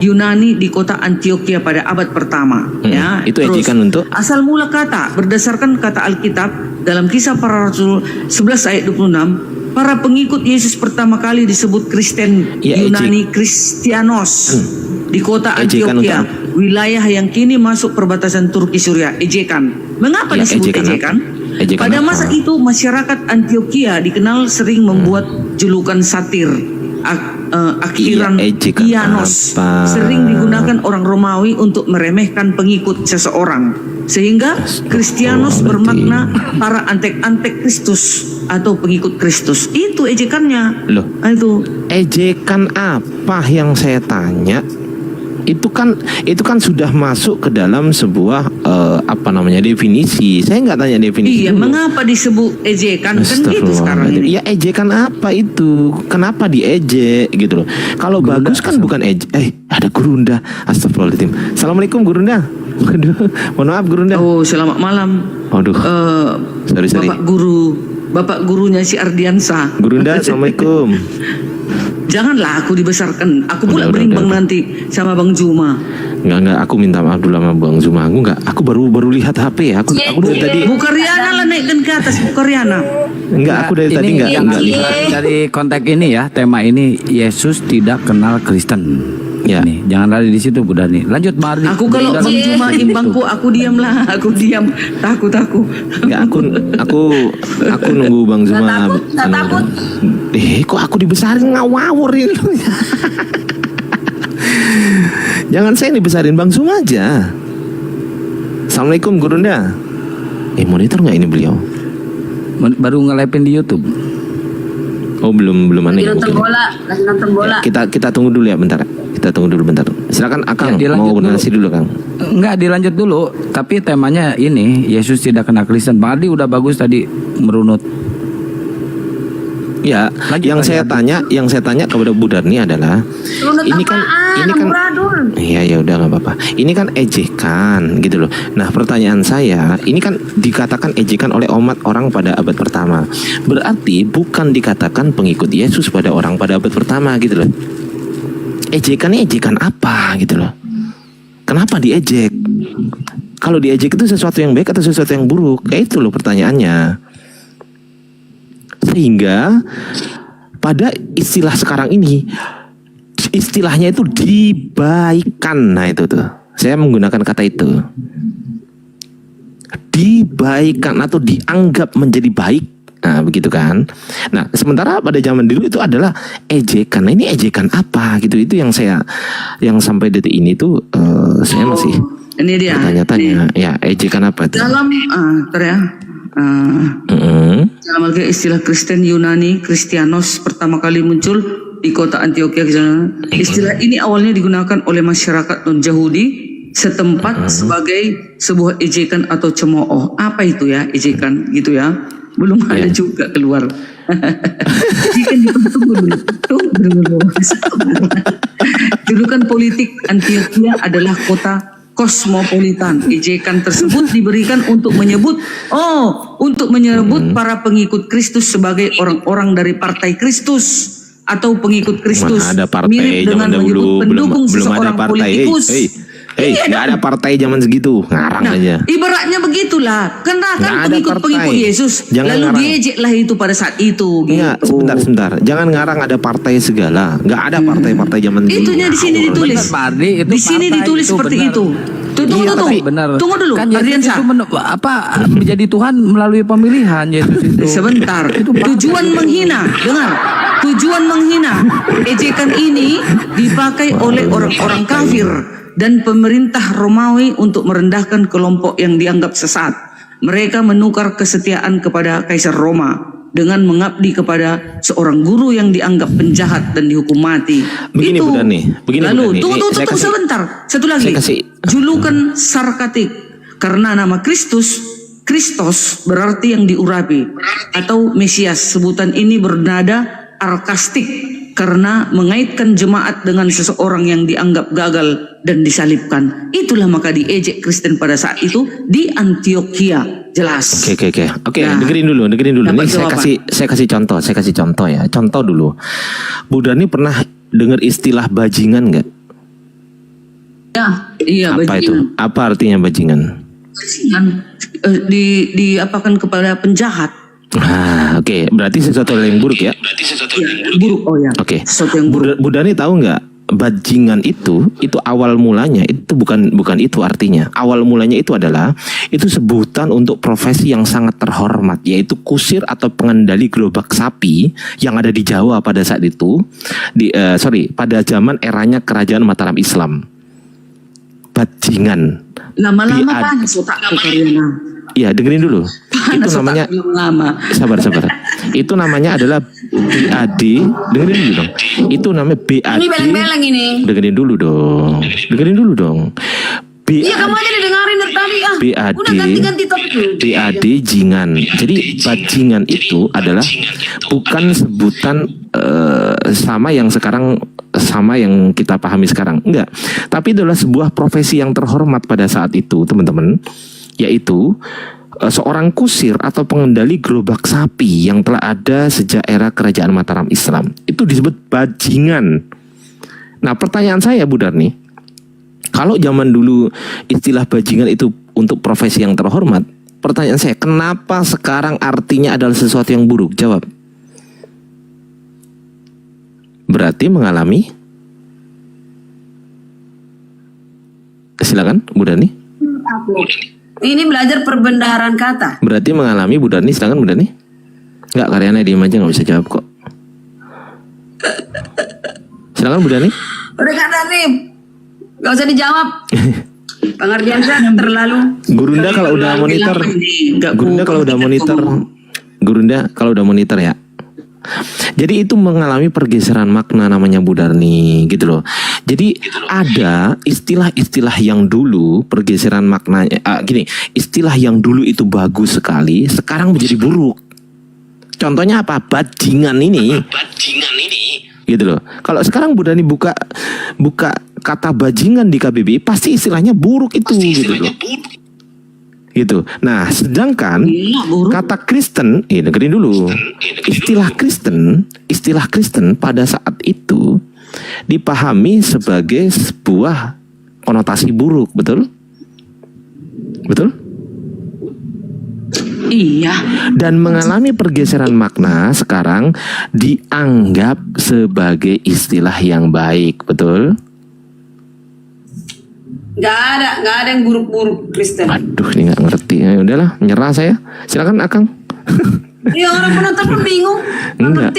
Yunani di kota Antioquia pada abad pertama. Ya, itu terus, ejekan untuk asal mula kata berdasarkan kata Alkitab dalam Kisah Para Rasul 11 ayat 26, para pengikut Yesus pertama kali disebut Kristen Yunani Kristianos di kota Antioquia, wilayah yang kini masuk perbatasan Turki Suriah. Ejekan. Mengapa disebut ejekan? Pada masa itu masyarakat Antioquia dikenal sering membuat julukan satir. Akhiran Ianos sering digunakan orang Romawi untuk meremehkan pengikut seseorang, sehingga Kristianos bermakna para antek-antek Kristus atau pengikut Kristus. Itu ejekannya. Loh, itu ejekan apa yang saya tanya? Itu kan sudah masuk ke dalam sebuah definisi. Saya nggak tanya definisi. Iya, mengapa disebut ejekan? Kan gitu sekarang ini. Ya, ejekan apa itu? Kenapa diejek gitu loh? Kalau bagus kan bukan ejek. Ada Gurunda. Astagfirullahaladzim. Assalamualaikum Gurunda. Waduh, mohon maaf Gurunda. Oh, selamat malam. Waduh. Sorry. Bapak gurunya si Ardiansa. Gurunda, assalamualaikum. Janganlah aku dibesarkan. Aku pula berimbang nanti sama Bang Juma. Enggak, aku minta maaf dulu sama Bang Juma. Aku baru lihat HP ya. Aku dari tadi. Bu Karyana lah naikkan ke atas, Bu Karyana. Enggak, aku dari tadi enggak lihat. Dari konteks ini ya, tema ini Yesus tidak kenal Kristen. Ya. Nih, jangan lari di situ Bu Dani. Lanjut Mardi. Aku kalau Bang Juma imbangku, aku diam lah. Aku diam. Takut aku. Enggak, aku nunggu Bang Juma. Tak takut. Kok aku dibesarin ngawur ini. Jangan saya dibesarin, Bang Juma aja. Assalamualaikum Gurunda. Monitor nggak ini beliau? Baru nge-live-in di YouTube. Oh belum aneh. Lagi nonton bola. Ya, kita tunggu dulu ya bentar. Kita tunggu dulu bentar. Silakan Akang mau bernasi dulu Kang. Enggak, dilanjut dulu. Tapi temanya ini Yesus tidak kenal Kristen. Bang Ardi udah bagus tadi merunut. Ya, yang saya tanya kepada Bu Darni adalah ini kan ya udah nggak apa-apa. Ini kan ejekan gitu loh. Nah, pertanyaan saya, ini kan dikatakan ejekan oleh umat orang pada abad pertama. Berarti bukan dikatakan pengikut Yesus pada orang pada abad pertama gitu loh. Ejekannya ejekan apa gitu loh. Kenapa diejek? Kalau diejek itu sesuatu yang baik atau sesuatu yang buruk? Itu loh pertanyaannya. Sehingga pada istilah sekarang ini, istilahnya itu dibaikan. Nah itu tuh, saya menggunakan kata itu, dibaikan atau dianggap menjadi baik. Nah begitu kan. Nah sementara pada zaman dulu itu adalah ejekan. Nah ini ejekan apa gitu? Itu yang sampai detik ini tuh saya masih ini dia tanya-tanya. Ya ejekan apa itu? Dalam dalam Alkitab istilah Kristen Yunani Kristianos pertama kali muncul di kota Antioquia. Istilah ini awalnya digunakan oleh masyarakat non-Yahudi setempat sebagai sebuah ejekan atau cemooh. Apa itu ya ejekan gitu ya? Belum ada juga keluar. Tunggu dulu. Julukan politik Antioquia adalah kota kosmopolitan. Ejekan tersebut diberikan untuk menyebut para pengikut Kristus sebagai orang-orang dari partai Kristus atau pengikut Kristus. Mana ada partai mirip dengan menyebut pendukung seseorang politikus. Nggak ada partai zaman segitu, ngarang aja. Ibaratnya begitulah. Kenapa pengikut Yesus lalu diejeklah itu pada saat itu. Enggak, sebentar. Jangan ngarang ada partai segala. Nggak ada partai-partai zaman dulu. Itunya di sini ditulis. Di sini ditulis seperti itu. Tunggu dulu. Kan Yesus itu menjadi Tuhan melalui pemilihan Yesus itu. Sebentar. Tujuan menghina. Dengar. Tujuan menghina. Ejekan ini dipakai oleh orang-orang kafir dan pemerintah Romawi untuk merendahkan kelompok yang dianggap sesat. Mereka menukar kesetiaan kepada Kaisar Roma dengan mengabdi kepada seorang guru yang dianggap penjahat dan dihukum mati. Begini Bu Dani. Lalu tunggu sebentar. Satu lagi. Julukan sarkatik karena nama Kristus berarti yang diurapi atau Mesias. Sebutan ini bernada arkastik karena mengaitkan jemaat dengan seseorang yang dianggap gagal dan disalibkan. Itulah maka diejek Kristen pada saat itu di Antioquia. Jelas. Oke. Nah, dengerin dulu. Ini saya kasih contoh ya. Contoh dulu. Bu Dani pernah dengar istilah bajingan nggak? Iya, Apa itu? bajingan. Apa artinya bajingan? Bajingan diapakan kepada penjahat. Oke. Berarti sesuatu yang buruk ya? Ya, buruk. Oh ya. Oke. Sesuatu yang buruk. Bu Dani tahu nggak? Bajingan itu awal mulanya itu bukan itu artinya. Awal mulanya itu adalah itu sebutan untuk profesi yang sangat terhormat, yaitu kusir atau pengendali gerobak sapi yang ada di Jawa pada saat itu. Pada zaman eranya kerajaan Mataram Islam. Bajingan. Lama-lama panas otakku Karyana. Iya, dengerin dulu. Panas Itu namanya otakku lama. sabar. Itu namanya adalah BAD. Dengerin dulu dong. Itu namanya BAD. Ini beleng-beleng ini. Dengerin dulu dong. Iya, kamu aja didengarin dari tadi ah. BAD. Udah ganti-ganti topik. BAD jingan. Jadi bajingan itu adalah bukan sebutan sama yang kita pahami sekarang. Enggak. Tapi adalah sebuah profesi yang terhormat pada saat itu, teman-teman. Yaitu seorang kusir atau pengendali gerobak sapi yang telah ada sejak era kerajaan Mataram Islam. Itu disebut bajingan. Nah, pertanyaan saya Bu Darni, kalau zaman dulu istilah bajingan itu untuk profesi yang terhormat, pertanyaan saya, kenapa sekarang artinya adalah sesuatu yang buruk? Jawab. Berarti mengalami. Silakan Bu Darni. Ini belajar perbendaharaan kata. Berarti mengalami Bu Darni, silakan Bu Darni. Enggak, Karyana diem aja, nggak bisa jawab kok. Silakan Bu Darni. Udah Kak Darif, gak usah dijawab. Pengertian saya terlalu. Gurunda kalau udah monitor, Gurunda kalau udah monitor ya. Jadi itu mengalami pergeseran makna namanya Bu Darni gitu loh. Jadi ada istilah-istilah yang dulu pergeseran maknanya istilah yang dulu itu bagus sekali sekarang menjadi buruk. Contohnya apa? Bajingan ini. Gitu loh. Kalau sekarang Bu Darni buka kata bajingan di KBBI pasti istilahnya buruk itu gitu loh. Gitu. Nah, sedangkan kata Kristen, dengerin dulu. Istilah Kristen pada saat itu dipahami sebagai sebuah konotasi buruk, betul? Betul? Iya. Dan mengalami pergeseran makna sekarang dianggap sebagai istilah yang baik, betul? Gak ada yang buruk-buruk Kristen. Aduh, ini nggak ngerti. Ya udahlah, menyerah saya. Silakan Akang. Iya, orang penonton pun bingung.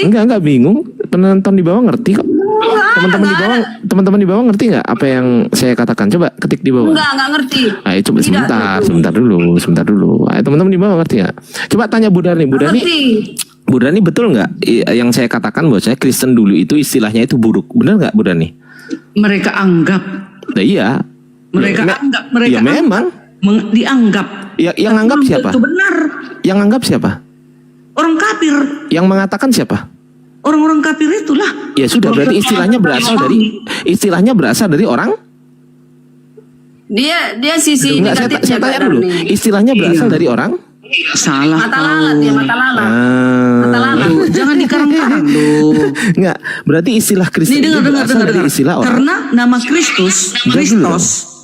Enggak bingung. Penonton di bawah ngerti kok. Teman-teman di bawah ngerti nggak apa yang saya katakan? Coba ketik di bawah. Enggak ngerti. Ayo coba sebentar dulu. Ayo teman-teman di bawah ngerti nggak? Coba tanya Bu Darni. Bu Darni betul nggak yang saya katakan bahwa saya Kristen dulu itu istilahnya itu buruk? Benar nggak Bu Darni? Mereka anggap. Nah, iya. Mereka memang dianggap. Ya, yang anggap siapa? Itu benar. Yang anggap siapa? Orang kafir. Yang mengatakan siapa? Orang-orang kafir itulah. Ya sudah, berarti istilahnya berasal dari orang. Dia sisi Enggak, saya tanya dulu. Istilahnya berasal dari orang? Salah. Mata lalat ya, mata lalat. Mata lalat. Jangan dikarang-karang loh. Enggak, berarti istilah Kristen Ini dengar. dari istilah orang. Karena nama Kristus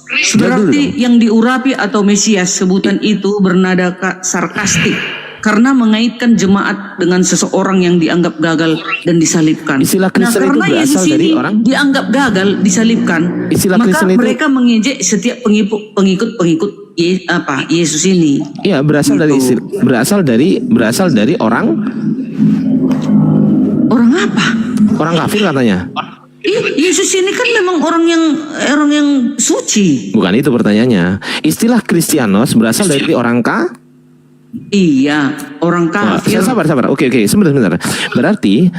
berarti yang diurapi atau Mesias. Sebutan itu bernada sarkastik karena mengaitkan jemaat dengan seseorang yang dianggap gagal dan disalibkan. Istilah Kristen itu karena berasal Yesus dari ini orang dianggap gagal, disalibkan. Istilah maka Kristen itu mereka mengejek setiap pengikut Yesus ini. Iya, berasal dari orang apa? Orang kafir katanya. Yesus ini kan memang orang yang suci. Bukan itu pertanyaannya. Istilah Kristianos berasal dari orang Iya, orang kafir. Sabar. Oke, sebentar. Berarti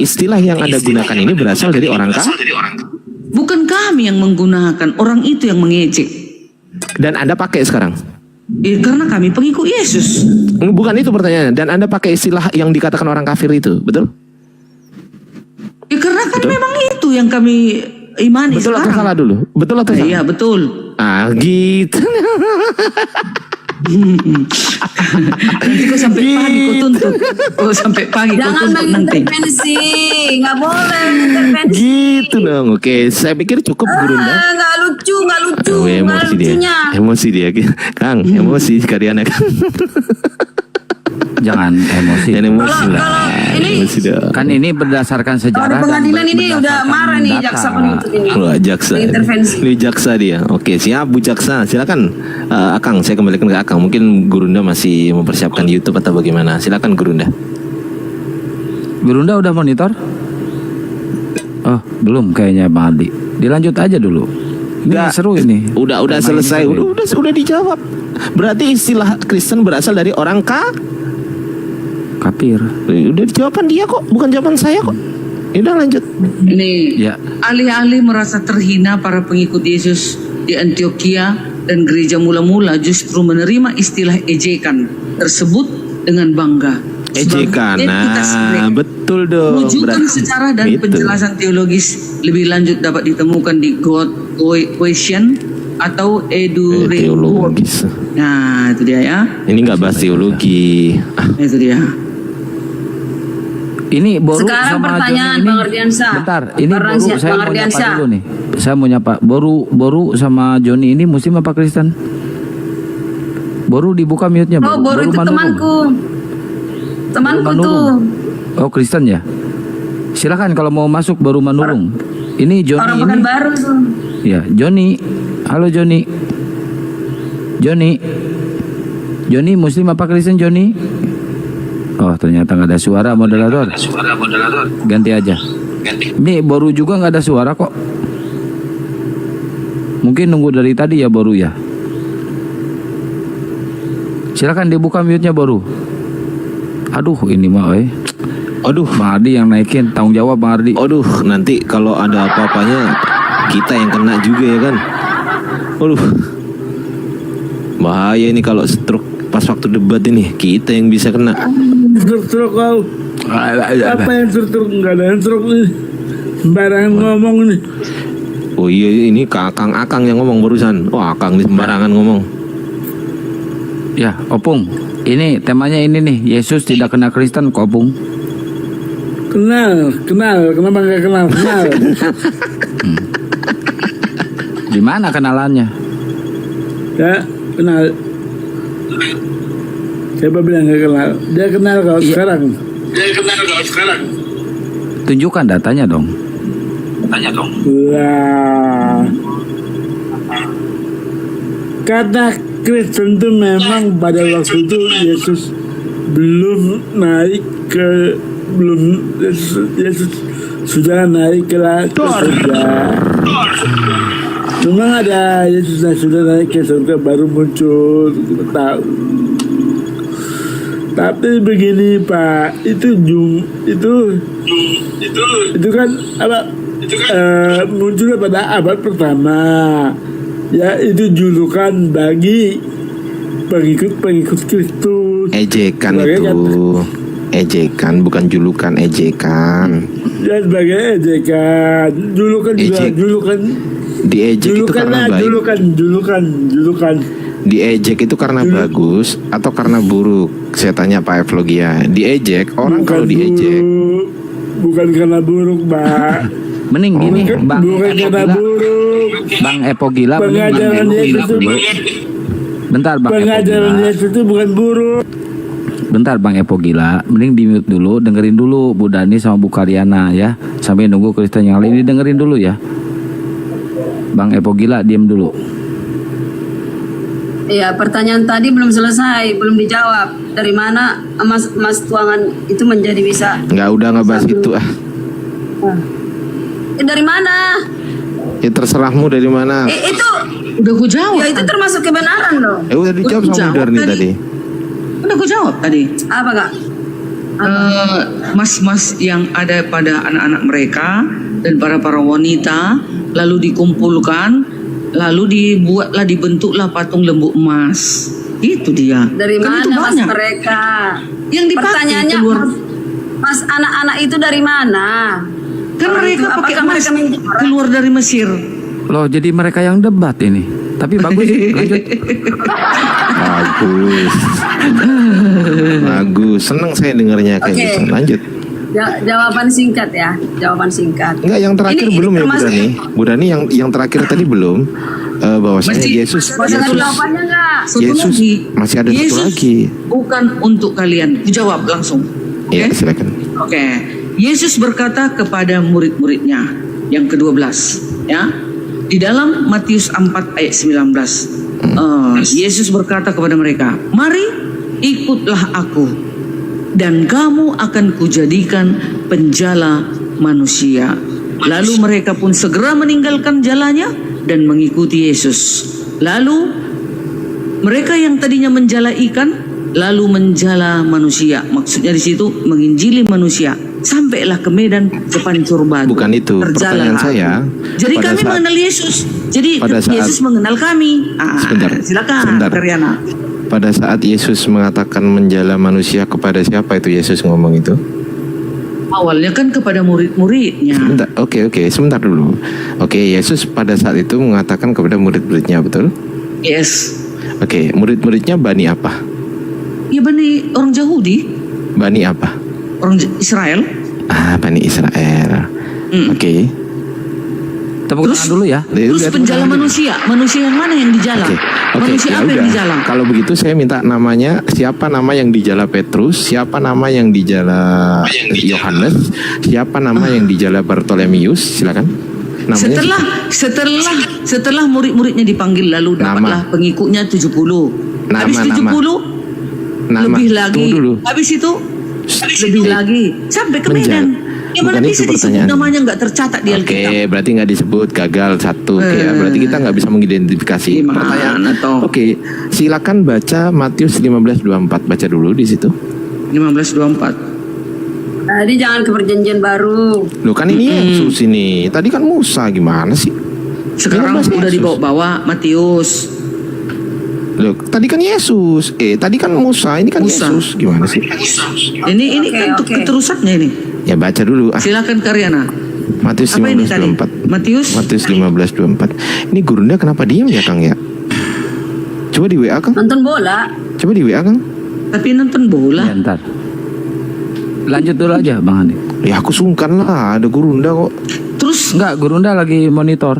istilah yang Anda gunakan ini berasal dari orang Bukan kami yang menggunakan, orang itu yang mengejek. Dan Anda pakai sekarang? Karena kami pengikut Yesus. Bukan itu pertanyaannya. Dan Anda pakai istilah yang dikatakan orang kafir itu, betul? Karena kan memang itu yang kami imani. Betul sekarang. atau salah dulu? Betul atau salah? Iya, betul. Gitu. Nanti kau sampai pagi kau tuntut. Kau sampai pagi kau Jangan tuntut nanti. mengintervensi, nggak boleh intervensi. Gitu dong. Oke, saya pikir cukup Gurunda. Nggak lucu, nggak lucu, Oh, nggak emosi dia. lucunya. Emosi dia. Kang, emosi karyanya Kang. Jangan emosi. Jangan emosi Kalau- lah. kalau ini- Emosi dah. Kan ini berdasarkan Kalau sejarah. di pengadilan dan ini udah berdasarkan marah nih data. jaksa penuntut ini. Wah, jaksa. Intervensi. Ini jaksa dia. Oke, siap Bu Jaksa. Silakan Akang, saya kembalikan ke Akang. Mungkin Gurunda masih mempersiapkan YouTube atau bagaimana? Silakan Gurunda. Gurunda udah monitor? Oh, belum kayaknya Bang Aldi. Dilanjut aja dulu. Ini Nggak. seru ini. Udah Tema selesai. ini seru. Udah dijawab. Berarti istilah Kristen berasal dari orang Kapir. Udah jawaban dia kok, bukan jawaban saya kok. Ya udah lanjut. Ini Ya. alih-alih merasa terhina, para pengikut Yesus di Antioquia dan gereja mula-mula justru menerima istilah ejekan tersebut dengan bangga. Ejekan. Sebab identitas Nah, mereka. betul dong. Rujukan Berarti- sejarah dan Gitu. penjelasan teologis lebih lanjut dapat ditemukan di God Question atau Edureport. Teologis. Nah, itu dia ya. Ini nggak bahas teologi. Itu dia. Ini Boru Sekarang sama pertanyaan Joni ini. Bang Ardiansyah. Bentar, ini Bang Boru Ardiansyah, saya Bang mau nyapa Ardiansyah. dulu nih. Saya mau nyapa. Boru sama Joni ini Muslim apa Kristen? Boru dibuka mute-nya. Oh, Boru itu Manurung. temanku. Temanku Baru tuh. Manurung. Oh, Kristen ya? Silakan kalau mau masuk Boru Manurung. Ini Joni Orang ini. Pekanbaru tuh. Ya, Joni. Halo Joni. Joni Muslim apa Kristen Joni? Oh, ternyata nggak ada suara moderator. Ganti aja. Ini Boru juga nggak ada suara kok. Mungkin nunggu dari tadi ya Boru ya. Silakan dibuka mute-nya Boru. Aduh, ini mah Aduh, Bang Ardi yang naikin, tanggung jawab Bang Ardi. aduh, nanti kalau ada apa-apanya kita yang kena juga ya kan. Aduh, bahaya ini kalau stroke pas waktu debat ini kita yang bisa kena. Truk kau. Apa yang truk? Enggak ada yang truk nih. Sembarangan ngomong nih. Oh iya, ini Akang yang ngomong barusan. Oh, Akang nih sembarangan ngomong. Ya, Opung. Ini temanya ini nih, Yesus tidak kena Kristen, kok, Opung. Kenal. Kenapa nggak kenal? Kenal. Di mana kenalannya? Ya, kenal. Siapa bilang nggak kenal? Dia kenal kau sekarang. Tunjukkan datanya dong. Lah. Kata Kristen itu memang pada waktu itu Yesus belum naik ke Yesus sudah naik ke surga. Cuma ada Yesus yang sudah naik ke surga baru muncul, kita tahu. Tapi begini Pak, itu kan apa? Munculnya pada abad pertama. Ya itu julukan bagi pengikut Kristus. Ejekan Sebagai itu. Ejekan bukan julukan, ejekan. Ya sebagai ejekan, julukan juga Ejek. julukan. Diejek itu karena baik. Julukan. Diejek itu karena bagus atau karena buruk? Saya tanya Pak Evlogia. Diejek orang kalau diejek. Bukan karena buruk, Mbak. Mending gini, Bang Bukan Epo karena Gila. buruk. Bang Epo Gila, mending Bang Pengajaran Epo Yesus Gila itu, dulu. Bentar Bang Epo pengajaran Gila. Yesus itu bukan buruk. Bentar Bang Epo Gila, mending di mute dulu, dengerin dulu Bu Dani sama Bu Karyana ya. Sampai nunggu Kristen yang lain, dengerin dulu ya. Bang Epo Gila diam dulu. Iya, pertanyaan tadi belum selesai, belum dijawab. Dari mana Mas Tuangan itu menjadi bisa? Udah nggak bahas itu ah. Dari mana? Ya terserahmu dari mana. Itu Udah ku jawab. ya itu termasuk kebenaran loh. Udah dijawab Udah sama jawab Darni tadi. Udah ku jawab tadi. Apa Kak? Mas-mas yang ada pada anak-anak mereka dan para wanita lalu dikumpulkan, lalu dibentuklah patung lembu emas. Itu dia. Dari Kan itu mana Mas banyak. mereka? Yang dipakai Pertanyaannya keluar. Mas anak-anak itu dari mana? Kan Orang mereka itu, pakai apakah emas mereka menjara? keluar dari Mesir. Loh, jadi mereka yang debat ini. Tapi bagus, lanjut. Bagus. Bagus. Senang saya dengarnya kayak Oke. gitu. Lanjut. Jawaban singkat ya, jawaban singkat. Enggak, yang terakhir Ini belum ya Bu termasuk- Dani. Bu Dani yang terakhir tadi belum. Bahwasanya Masih- Yesus Masih ada jawabannya nggak? Satu Yesus lagi. masih ada satu Yesus lagi. bukan untuk kalian. Dijawab langsung. Oke? Ya, silakan. Oke. Yesus berkata kepada murid-muridnya yang ke-12, ya. Di dalam Matius 4 ayat 19. Yesus berkata kepada mereka, "Mari ikutlah aku dan kamu akan kujadikan penjala manusia." Lalu mereka pun segera meninggalkan jalannya dan mengikuti Yesus. Lalu mereka yang tadinya menjala ikan lalu menjala manusia. Maksudnya di situ menginjili manusia. Sampailah ke medan kepancur batu. Bukan itu. Terjalalah Pertanyaan saya, aku. Jadi pada kami saat- mengenal Yesus. Jadi pada saat- Yesus mengenal kami. Sebentar. Silakan, Sebentar. Karyana. Pada saat Yesus mengatakan menjala manusia, kepada siapa itu Yesus ngomong itu? Awalnya kan kepada murid-muridnya. Sebentar. Oke, sebentar dulu. Oke, Yesus pada saat itu mengatakan kepada murid-muridnya, betul? Yes. Oke, murid-muridnya Bani apa? Ya Bani orang Yahudi, Bani apa? orang Israel. Bani Israel. Oke. Tepuk tangan dulu ya. Terus Udah, penjala tepuk tangan dulu. manusia. Manusia yang mana yang dijala? Oke, Manusia ya apa yang udah. dijala? Kalau begitu saya minta namanya, siapa nama yang dijala Petrus, siapa nama yang dijala Yohanes, siapa nama yang dijala Bartolomeus, silakan. Namanya Setelah murid-muridnya dipanggil lalu dapatlah pengikutnya 70. Habis 70 nama. lebih lagi. Tunggu dulu. Habis itu lebih lagi sampai ke Medan. Ya mana Bukan bisa itu disebut pertanyaan. namanya nggak tercatat di Alkitab. Oke, berarti nggak disebut, gagal satu. Oke, ya, berarti kita nggak bisa mengidentifikasi. Gimana Pertanyaan. toh? Oke, silakan baca Matius 15:24. Baca dulu di situ. 15:24. Tadi jangan ke perjanjian baru. Loh kan ini Yesus ini. Tadi kan Musa, gimana sih? Sekarang 15 udah Yesus. dibawa Matius. Loh, tadi kan Yesus. Tadi kan Musa, ini kan Musa. Yesus. Gimana sih? Ini Oke, kan oke. keterusannya ini. Ya baca dulu. Silakan Karyana. Matius Apa ini tadi? 15:24. Matius 15:24. Ini gurunda kenapa diam ya, Kang ya? Coba di WA, Kang. Nonton bola. Coba di WA, Kang. tapi nonton bola. Ya, ntar. Lanjut dulu aja Bang Andi. Ya aku sungkan lah, ada gurunda kok. Terus Enggak, Gurunda lagi monitor.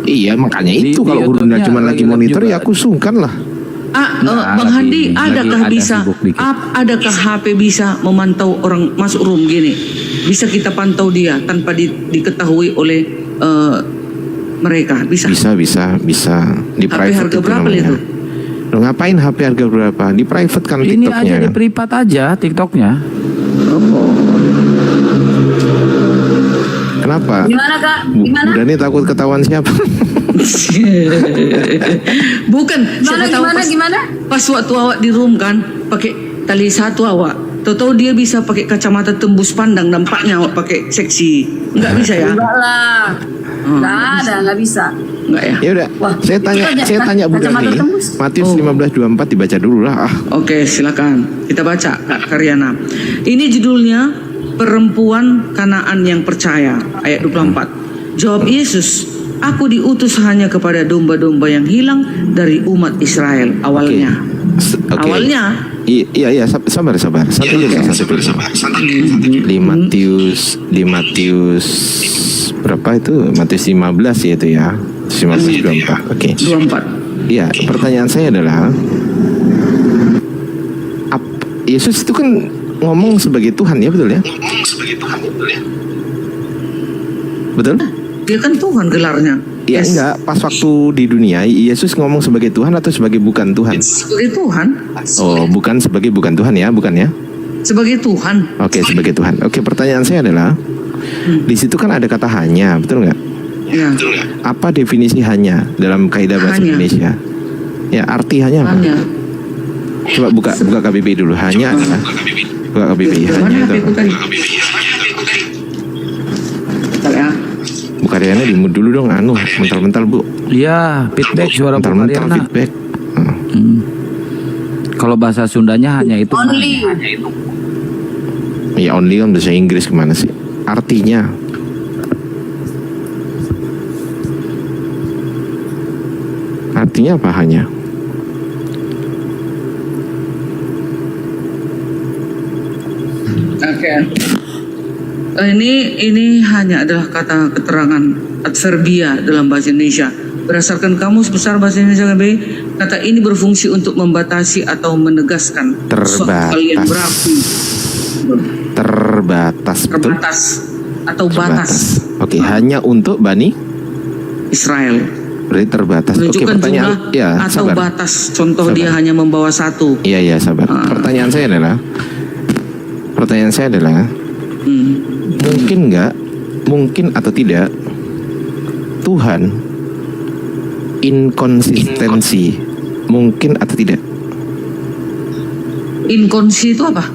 Iya, makanya Di- itu di kalau gurunda YouTube-nya cuma lagi lagi monitor juga. ya aku sungkan lah. Nah, Bang lagi- Handi, lagi adakah ada bisa, sibuk dikit. adakah HP bisa memantau orang masuk room gini? Bisa kita pantau dia tanpa diketahui oleh mereka? Bisa. Bisa. Di HP private harga itu berapa namanya. itu? Lo ngapain HP harga berapa? Di private kan Ini TikToknya aja di kan? privat aja TikToknya. Kenapa? Gimana Kak? Gimana? Udah nih takut ketahuan siapa? Bukan. Siapa tahu Gimana? pas waktu awak di room kan pakai tali satu awak. Tahu-tahu dia bisa pakai kacamata tembus pandang, nampaknya awak pakai seksi. Enggak bisa ya? Enggak lah. Enggak ada, enggak bisa. Enggak ya? Ya udah, Wah, saya tanya Bu kacamata Dani. tembus. Matius 15:24 dibaca dulu lah. Oke, silakan. Kita baca Kak Karyana. Ini judulnya Perempuan Kanaan yang Percaya, ayat 24. Jawab Yesus, "Aku diutus hanya kepada domba-domba yang hilang dari umat Israel." Awalnya. Oke. Awalnya. Iya, sabar. Santai dulu, santai dulu. Di Matius berapa itu? Matius 15 ya itu ya. 15:24. Oke. 24. Iya, pertanyaan saya adalah Yesus itu kan ngomong sebagai Tuhan ya, betul ya? Betul? Dia kan Tuhan gelarnya. Ya Yes. enggak, pas waktu di dunia Yesus ngomong sebagai Tuhan atau sebagai bukan Tuhan? Sebagai Tuhan. Oh, bukan sebagai bukan Tuhan ya, bukan ya? Sebagai Tuhan. Oke, sebagai Tuhan. Oke, pertanyaan saya adalah di situ kan ada kata hanya, betul nggak? Ya. Apa definisi hanya dalam kaidah bahasa Hanya. Indonesia? Ya, arti hanya apa? Hanya. Coba buka KBBI dulu. Hanya adalah buka KBBI. Hanya Mana itu HP ku apa? tadi? Bentar ya. Bu Karyana di mute dulu dong, mental-mental Bu. Iya, feedback suara Bu Mental-mental Karyana. feedback. Kalau bahasa Sundanya hanya itu. Only. Ya only kan bahasa Inggris kemana sih? Artinya. artinya apa hanya? Oke. Ini hanya adalah kata keterangan adverbia dalam bahasa Indonesia. Berdasarkan Kamus Besar Bahasa Indonesia KBBI, kata ini berfungsi untuk membatasi atau menegaskan suatu kalian berarti terbatas, betul? terbatas atau batas Oke, hanya untuk Bani Israel. berarti terbatas. Oke, Menunjukkan pertanyaan jumlah ya, atau sabar. batas. Contoh Sabar. dia hanya membawa satu. Iya, sabar. Pertanyaan saya adalah mungkin nggak, mungkin atau tidak Tuhan inkonsistensi, mungkin atau tidak? Inkonsi itu apa?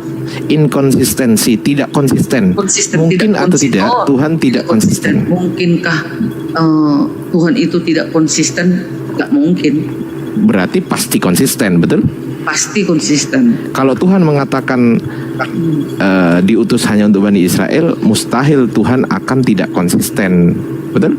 Inkonsistensi, tidak konsisten. Konsisten, Mungkin tidak atau konsisten. tidak Oh, Tuhan tidak konsisten. Mungkinkah Tuhan itu tidak konsisten? Nggak mungkin. Berarti pasti konsisten, betul? Pasti konsisten. Kalau Tuhan mengatakan diutus hanya untuk Bani Israel, mustahil Tuhan akan tidak konsisten, betul?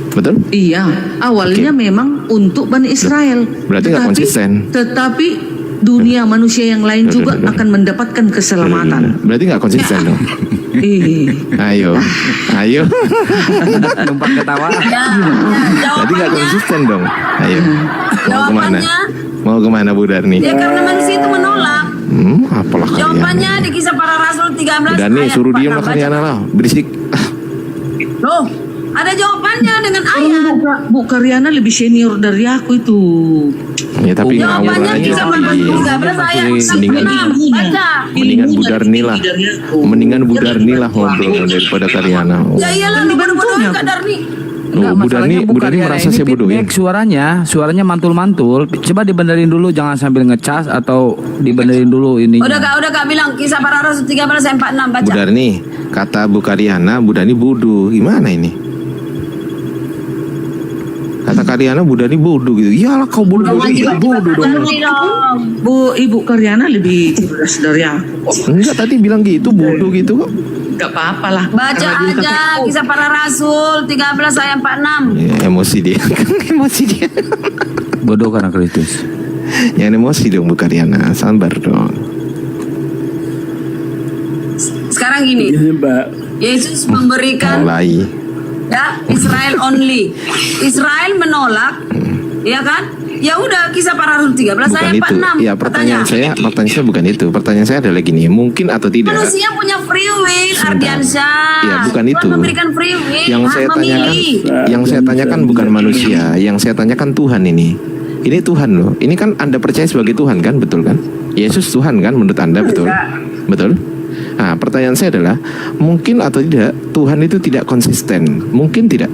Betul? Iya, awalnya Oke. memang untuk Bani Israel. Berarti nggak konsisten. Tetapi dunia manusia yang lain juga akan mendapatkan keselamatan. Berarti nggak konsisten dong. Ayo. Numpang ketawa. Berarti nggak konsisten dong. Ayo. Mau kemana? Jawabannya, Mau kemana Bu Darni? ya karena manusia itu menolak. Apalah kalian. Jawabannya di Kisah Para Rasul 13 Bu Darni ayat suruh 4, diam lah baca. kalian lah. Berisik. Loh, ada jawabannya dengan ayat. Bu Karyana lebih senior dari aku itu. Ya tapi ngawur Jawabannya aja. Kisah Para Rasul 13 ayat 6. Baca. Mendingan Bu Darni lah. Mendingan Bu Darni lah Ilmunya ngobrol daripada Karyana. Ya iyalah lu bodoh-bodohin Kak Darni. Oh, Bu Darni Karyana merasa ini saya bodohin. feedback suaranya mantul-mantul. Coba dibenerin dulu, jangan sambil ngecas atau dibenerin dulu ini. Udah Kak bilang Kisah Para Rasul 13 ayat 46 baca. Bu Darni, kata Bu Karyana, Bu Darni bodoh. Gimana ini? Kata Karyana, Bu Darni bodoh gitu. Iyalah kau bodoh dong. Ibu Karyana lebih cerdas dari aku. Enggak, tadi bilang gitu, bodoh gitu kok. Gak apa-apa lah. Baca Karena dia aja kata, Kisah Para Rasul 13 ayat 46. Ya, emosi dia. Emosi dia. Bodoh karena Kristus. Jangan emosi dong Bu Karyana, sabar dong. Sekarang gini, Ini Pak. Yesus memberikan Mulai. ya Israel only. Israel menolak, ya kan? Ya udah Kisah Para Rasul 13 Bukan ayat itu. 46. Ya pertanyaan saya bukan itu. Pertanyaan saya adalah gini, mungkin atau tidak? Manusia punya free will, Sebentar. Ardiansyah. Ya, bukan Tuhan itu. memberikan free will, Yang hak saya tanyakan, memilih. yang saya tanyakan bukan manusia, yang saya tanyakan Tuhan ini. Ini Tuhan loh. Ini kan Anda percaya sebagai Tuhan kan, betul kan? Yesus Tuhan kan menurut Anda, betul? Betul? Nah, pertanyaan saya adalah mungkin atau tidak Tuhan itu tidak konsisten? Mungkin tidak?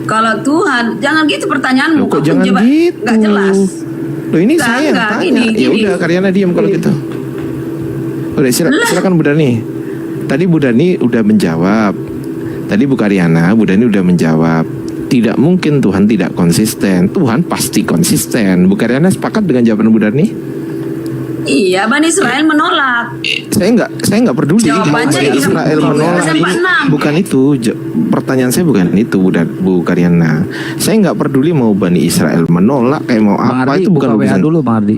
Kalau Tuhan, jangan gitu pertanyaanmu. Loh, kok Kamu jangan coba- gitu? Nggak jelas. Loh ini Nggak, saya yang nggak, tanya. gini. Ya udah, Karyana diam kalau gitu. Udah silakan Bu Darni. Tadi Bu Darni udah menjawab. Tadi Bu Karyana, Bu Darni udah menjawab. Tidak mungkin Tuhan tidak konsisten. Tuhan pasti konsisten. Bu Karyana sepakat dengan jawaban Bu Darni? Iya, Bani Israel menolak. Saya nggak peduli mau Jawabannya Bani di Israel Kisah menolak ini 46. bukan itu pertanyaan saya bukan itu Bu Karyana. Saya nggak peduli mau Bani Israel menolak kayak mau Bang apa Ardi, itu buka bukan WA urusan. dulu Bang Ardi.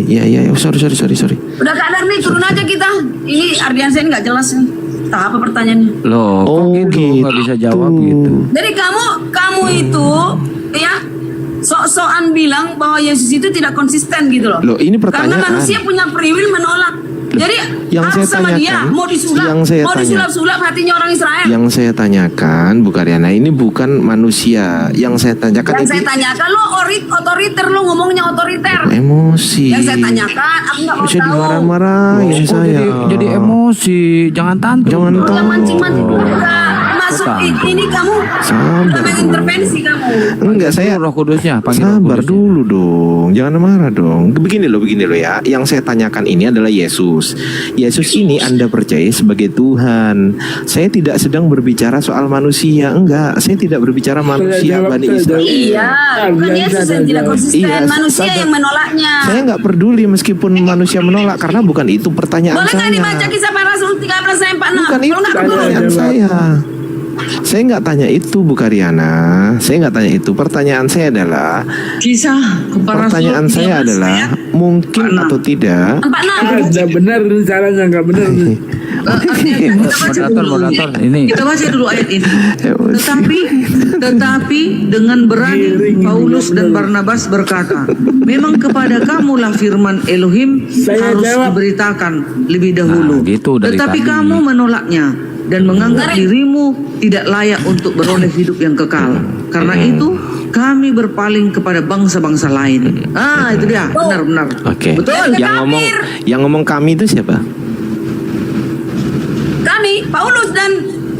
Iya sorry. Udah Kak Darni, turun aja kita. Ini Ardiansyah ini nggak jelas nih. Tak apa pertanyaannya. Loh, kok Oh, gitu nggak gitu. bisa jawab gitu. Jadi kamu itu ya sok-sokan bilang bahwa Yesus itu tidak konsisten gitu loh. Loh, ini pertanyaan. Karena manusia punya free will menolak. Jadi yang harus saya sama dia tanyakan, mau disulap, yang saya mau tanya- disulap-sulap hatinya orang Israel. Yang saya tanyakan Bu Karyana ini bukan manusia. Yang saya tanyakan Yang itu saya tanyakan lo otoriter, lo ngomongnya otoriter. emosi. Yang saya tanyakan, aku nggak mau Bisa tahu. dimarah-marahin Kok saya. jadi emosi, jangan tantrum. Jangan dong. tahu. Jangan mancing-mancing juga. Masuk ini kamu Sabar udah dulu. mengintervensi kamu. Enggak, saya Roh Kudusnya, panggil Roh sabar Kudusnya. dulu dong. Jangan marah dong. Begini loh ya. Yang saya tanyakan ini adalah Yesus. Yesus ini Anda percaya sebagai Tuhan. Saya tidak sedang berbicara soal manusia. Enggak, saya tidak berbicara manusia Bani Israel. Iya, bukan Yesus yang tidak konsisten, Iya, manusia sabar. yang menolaknya. Saya nggak peduli meskipun manusia menolak karena bukan itu pertanyaan Boleh nggak saya. dibaca Kisah Para Rasul 13 ayat 46? Bukan itu Kalau nggak peduli. pertanyaan saya. Saya nggak tanya itu, Bu Karyana. Saya nggak tanya itu. Pertanyaan saya adalah, Kisah para pertanyaan rasul saya 13 adalah ayat mungkin atau tidak? 46. Ada benar nih caranya, nggak benar nih. Moderator ini. Kita baca dulu ayat ini. Tetapi dengan berani Paulus dan Barnabas berkata, memang kepada kamulah firman Elohim Saya harus jawab. diberitakan lebih dahulu. Nah, gitu dari Tetapi tadi. kamu menolaknya dan menganggap dirimu tidak layak untuk beroleh hidup yang kekal. Karena itu kami berpaling kepada bangsa-bangsa lain. Ah, itu dia. Benar-benar. Oke. Betul. Yang ngomong kami itu siapa? Kami, Paulus dan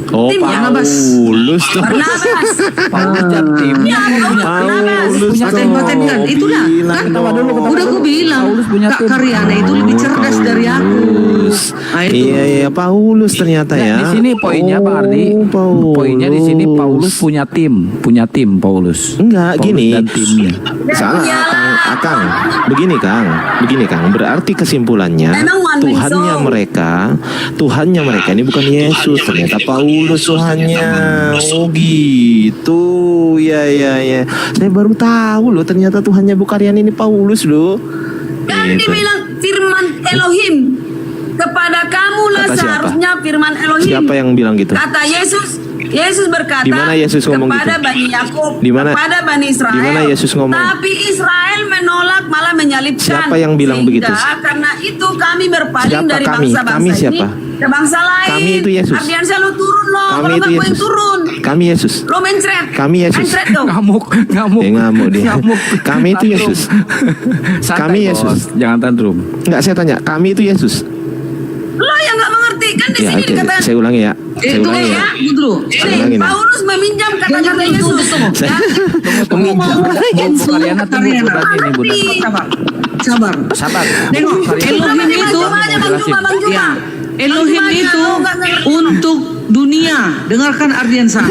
Oh, timnya. Paulus tuh. Barnabas. Paulus dan tim. Ya, Barnabas. Paten-paten kan, itulah kan. Udah aku bilang, Paulus punya Kak tim. Karyana itu lebih cerdas dari aku. Nah, itu. Iya, Paulus ternyata Nah, ya. di sini poinnya Pak Ardi. Paulus. Poinnya di sini Paulus punya tim Paulus. Enggak, Paulus gini. dan timnya. Salah, Akang. Begini, Kang. Berarti kesimpulannya Memang one man Tuhannya mereka ini bukan Yesus, ternyata Paulus Tuhannya. Oh gitu. Ya. Saya baru tahu loh, ternyata Tuhannya Bu Karyana ini Paulus loh. Kan Gitu. dibilang firman Elohim. Kepada kamulah Kata siapa? seharusnya firman Elohim. Siapa yang bilang gitu? Kata Yesus berkata Di mana Yesus ngomong kepada gitu? Bani Yakub, Di mana? kepada Bani Israel. Di mana Yesus ngomong? Tapi Israel menolak, malah menyalibkan. Siapa yang bilang begitu? Karena itu kami berpaling Siapa dari kami? bangsa-bangsa Kami siapa? ini ke bangsa lain. Kami itu Yesus. Ardiansyah lo turun lo, Kami kalau itu nggak gue yang Yesus. turun. Kami Yesus. Lo mencret. Kami Yesus. Mencret dong. Ngamuk. Ngamuk dia. Ngamuk. Kami itu Yesus. Santai, Kami Yesus. Bos. Jangan tantrum. Enggak, saya tanya, kami itu Yesus. Lo yang nggak mengerti kan di Ya, sini oke. dikatakan. Saya ulangi ya. Saya Tunggu ulangi ya. ya, dulu. Saya ulangi nih. Paulus meminjam kata-kata Yesus. Saya Meminjam. Bu Karyana tunggu Bu Dani ini Bu Dani. Sabar. Sabar. Tengok, Elohim itu ya, Elohim itu untuk dunia. Dengarkan Ardiansa.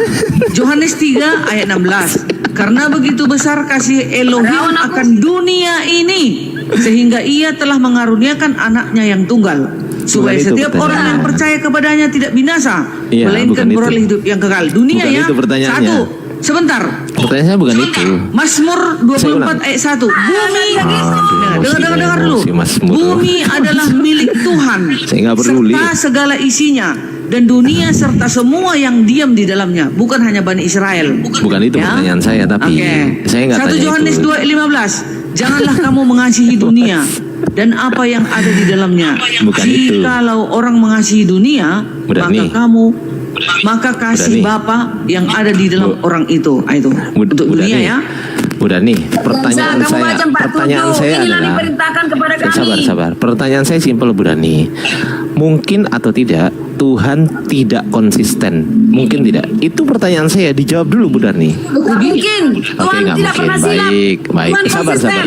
Yohanes 3 ayat 16. Karena begitu besar kasih Elohim akan dunia ini, sehingga ia telah mengaruniakan anaknya yang tunggal, supaya Bukan itu setiap orang pertanyaannya. yang percaya kepadanya tidak binasa, Iya, melainkan bukan itu. beroleh hidup yang kekal. Dunia Bukan ya. itu pertanyaannya. Satu. Sebentar. Pertanyaan saya bukan itu. Mazmur Saya ulang. 24 ayat 1. Bumi. Aduh, Dengar dulu. si Mazmur. Bumi adalah milik Tuhan. Saya nggak peduli. Serta segala isinya, dan dunia serta semua yang diam di dalamnya, bukan hanya Bani Israel. Bukan itu pertanyaan saya, tapi saya nggak 1 tanya Yohanes itu. 2:15. Janganlah kamu mengasihi dunia dan apa yang ada di dalamnya. Bukan itu. Jikalau orang mengasihi dunia, Berani. maka kasih Berani. Bapa yang ada di dalam orang itu. Ah, itu untuk dunia Dani. ya. Bu Dani, pertanyaan Kamu baca 47. saya Inilah adalah, diperintahkan kepada kami. sabar. Pertanyaan saya simpel, Bu Dani. Mungkin atau tidak Tuhan tidak konsisten? Mungkin tidak. Itu pertanyaan saya, dijawab dulu Bu Dani. Nggak mungkin. Tuhan Oke, nggak tidak mungkin. pernah silap. Baik. Tuhan Sabar. konsisten.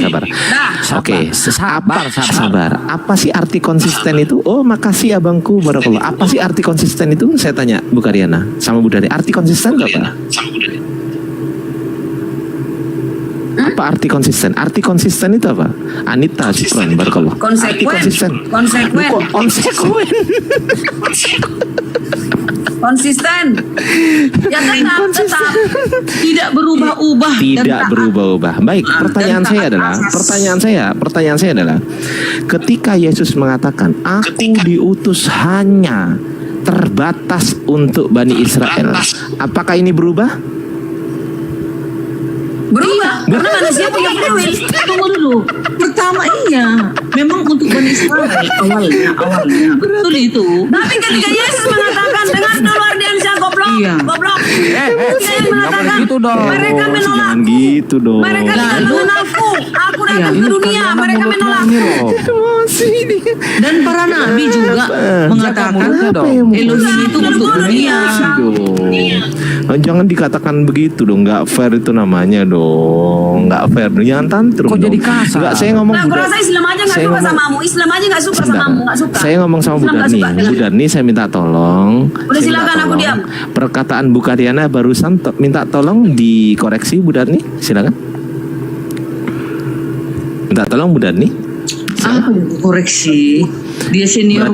Nah, Oke, Sabar. sabar. Apa sih arti konsisten itu? Oh, makasih abangku, barakallah. Apa sih arti konsisten itu? Saya tanya Bu Karyana sama Bu Dani. Arti konsisten itu apa? Apa arti konsisten? Arti konsisten itu apa? Anita, syukran, barakallah. Arti konsekuen. konsisten. Konsekuen. Kok konsekuen? Konsisten. Ya tetap. Tidak berubah-ubah dan Tidak taat. berubah-ubah. Baik, pertanyaan Dan saya taat adalah, asas. pertanyaan saya adalah, ketika Yesus mengatakan, "Aku diutus hanya terbatas untuk Bani Israel," apakah ini berubah? Berubah. Karena manusia punya free will. Tunggu dulu. Pertama iya, memang untuk Bani Israel awalnya. Betul itu. Tapi ketika Yesus mengatakan dengan dulu Ardiansyah goblok. Iya. Goblok. Ketika yang Nggak boleh mengatakan gitu dong. mereka menolak. Jangan gitu dong. Mereka tidak Lalu- mengenalku. Aku datang Iya, ke dunia. Mereka menolak. Ini loh. Dan para nabi juga mengatakan mulutnya dong. Elohim itu untuk dunia. Jangan dikatakan begitu dong, nggak fair itu namanya dong, nggak fair. Jangan tantrum. Kok dong. jadi kasar? Nggak, saya ngomong Nah, aku Buddha. rasa Islam aja nggak Saya suka ngomong- samamu. Islam aja nggak suka Sebentar. samamu. Nggak suka. Saya ngomong sama Bu Islam nggak Dani. suka dengan- Bu Dani, saya minta tolong. Udah, Saya silakan, minta aku tolong. diam. Perkataan Bu Karyana barusan minta tolong dikoreksi Bu Dani. Silakan. Minta tolong Bu Dani. Apa koreksi? Dia senior.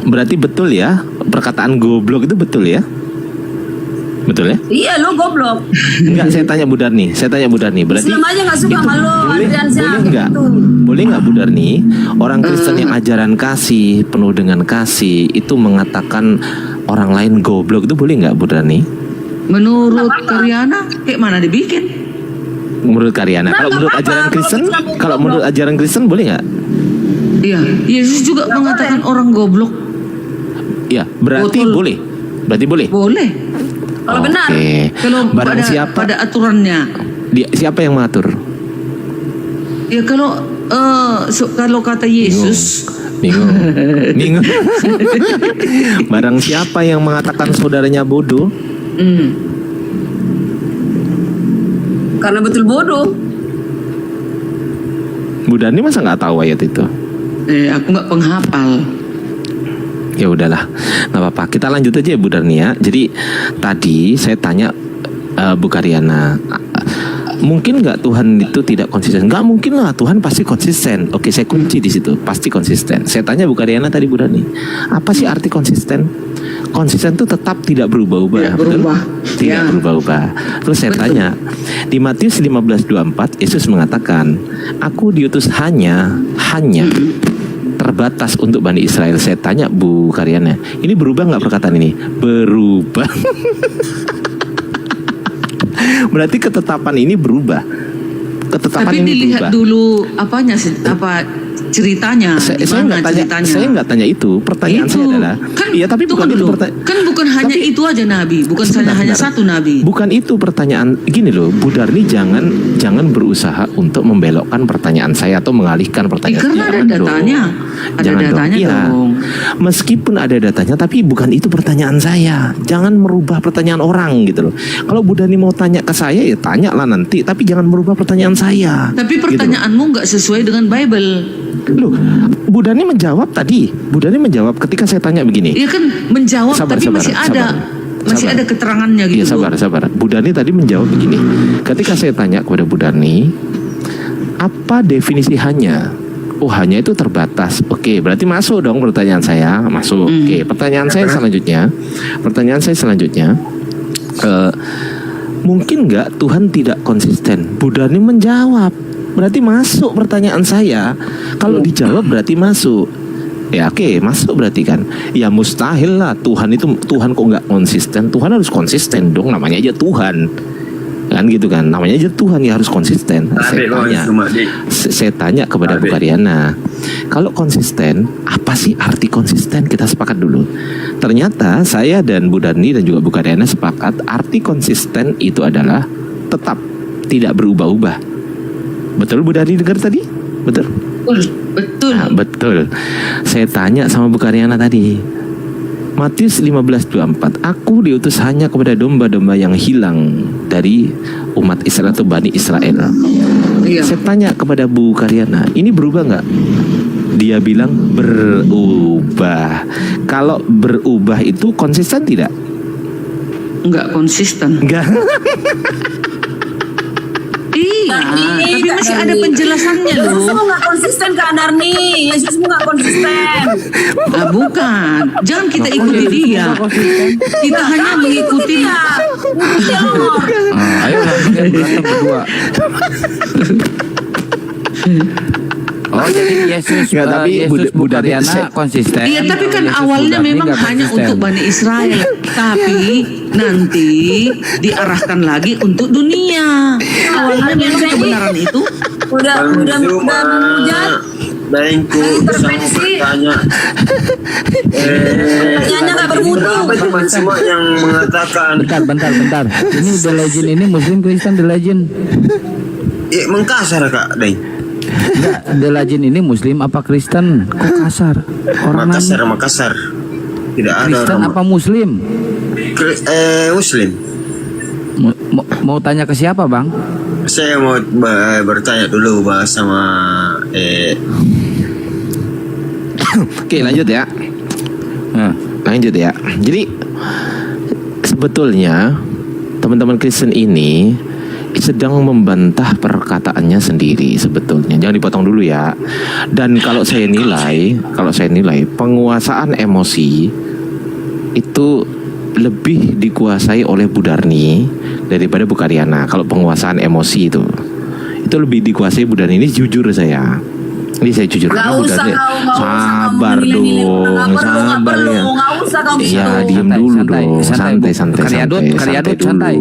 Berarti betul ya, perkataan goblok itu betul ya? Betul ya? Iya, lo goblok. Enggak, saya tanya Bu Darni. Berarti Islam aja nggak suka sama lo, Adrian boleh enggak? Boleh enggak Bu Darni? Orang Kristen yang ajaran kasih, penuh dengan kasih, itu mengatakan orang lain goblok, itu boleh enggak Bu Darni? Menurut Karyana kayak mana dibikin? Menurut Karyana. Kalau menurut ajaran Kristen boleh enggak? Iya, Yesus juga mengatakan orang goblok. Iya, berarti Betul. boleh. Berarti boleh. Boleh. Kalau benar. Oke. Kalau Barang siapa? pada aturannya. Siapa yang mengatur? Ya kalau kata Yesus, Bingung. Barang siapa yang mengatakan saudaranya bodoh, Karena betul bodoh. Bu Dani masa nggak tahu ayat itu? aku nggak penghafal. Ya udahlah, nggak apa-apa. Kita lanjut aja ya Bu Darni ya. Jadi tadi saya tanya Bu Karyana, mungkin nggak Tuhan itu tidak konsisten? Nggak mungkin lah, Tuhan pasti konsisten. Oke, saya kunci di situ, pasti konsisten. Saya tanya Bu Karyana tadi, Bu Darni, apa sih arti konsisten? Konsisten itu tetap tidak berubah-ubah. Tidak berubah. Tidak Ya. berubah-ubah. Terus saya tanya, di Matius 15:24 Yesus mengatakan, aku diutus hanya terbatas untuk Bani Israel. Saya tanya Bu Karyana, ini berubah nggak perkataan ini? Berubah. Berarti ketetapan ini berubah. Ketetapan Tapi ini dilihat berubah. dulu ceritanya. Saya Gimana nggak tanya, ceritanya? saya nggak tanya itu. Pertanyaan Itu. saya adalah, Kan, iya tapi tunggu bukan itu dulu. pertanyaan. Kan bukan hanya itu aja Nabi, bukan Sebentar, hanya sebentar. satu Nabi. Bukan itu pertanyaan. Gini loh, Bu Darni jangan berusaha untuk membelokkan pertanyaan saya atau mengalihkan pertanyaan. Karena ada Jangan dong. datanya. Ada Jangan datanya Iya. dong. Meskipun ada datanya, tapi bukan itu pertanyaan saya. Jangan merubah pertanyaan orang gitu loh. Kalau Bu Darni mau tanya ke saya, ya tanya lah nanti. Tapi jangan merubah pertanyaan saya. Tapi Gitu loh. pertanyaanmu nggak sesuai dengan Bible. Loh, Bu Darni menjawab tadi. Bu Darni menjawab ketika saya tanya begini. Iya kan menjawab, Sabar, tapi sabar, masih sabar. ada keterangannya Iya, gitu. sabar. Bu Darni tadi menjawab begini. Ketika saya tanya kepada Bu Darni, apa definisi hanya? Oh, hanya itu terbatas. Oke, berarti masuk dong pertanyaan saya. Masuk. Oke, pertanyaan saya selanjutnya. Mungkin nggak Tuhan tidak konsisten? Bu Darni menjawab. Berarti masuk pertanyaan saya. Kalau dijawab berarti masuk. Ya oke, masuk berarti kan. Ya mustahil lah Tuhan kok nggak konsisten. Tuhan harus konsisten dong, namanya aja Tuhan. Kan gitu kan, namanya aja Tuhan ya harus konsisten. Saya tanya kepada Bu Karyana, kalau konsisten, apa sih arti konsisten? Kita sepakat dulu. Ternyata saya dan Bu Darni dan juga Bu Karyana sepakat arti konsisten itu adalah tetap tidak berubah-ubah. Betul Bu Darni dengar tadi? Betul? Betul. Nah, betul. Saya tanya sama Bu Karyana tadi. Matius 15:24, aku diutus hanya kepada domba-domba yang hilang dari umat Israel atau Bani Israel. Iya. Saya tanya kepada Bu Karyana, ini berubah nggak? Dia bilang berubah. Kalau berubah itu konsisten tidak? Nggak konsisten. Enggak. Iya, tapi masih ada penjelasannya Yesusmu loh. nggak konsisten Kak Darni. Yesusmu nggak konsisten. Bukan. Jangan kita ikuti dia. Kita hanya mengikuti. Ikuti lo. Ayo lah, kalian berantem berdua. Oh jadi Yesus, Nggak, tapi Yesus Bu Darni, Karyana konsisten. Iya, tapi kan Yesus awalnya Darni memang nggak hanya konsisten. untuk Bani Israel, tapi nanti diarahkan lagi untuk dunia. Awalnya memang kebenaran itu. Udah menghujat. Bainku Intervensi. bertanya. Pertanyaannya nggak bermutu. Berapa teman semua yang mengatakan Bentar. Ini The Legend ini Muslim Kristen The Legend. mengkasar Kak Deng. Enggak, The Legend ini Muslim apa Kristen? Kok kasar? Orang nanya Makassar. Tidak ada Kristen orang apa Muslim? Muslim. Mau tanya ke siapa bang? Saya mau bertanya dulu sama Oke, lanjut ya. Lanjut ya. Jadi sebetulnya teman-teman Kristen ini sedang membantah perkataannya sendiri sebetulnya. Jangan dipotong dulu ya. Dan kalau saya nilai penguasaan emosi itu lebih dikuasai oleh Bu Darni daripada Bu Karyana. Kalau penguasaan emosi itu lebih dikuasai Bu Darni. Ini jujur saya. Ini saya jujur. Gak Karena Bu usah Darni, kau, sabar dong, sabar ya. Gak usah kau gitu. Ya diam Santai, dulu santai, dong, santai, santai, Bu. Karyadut, santai.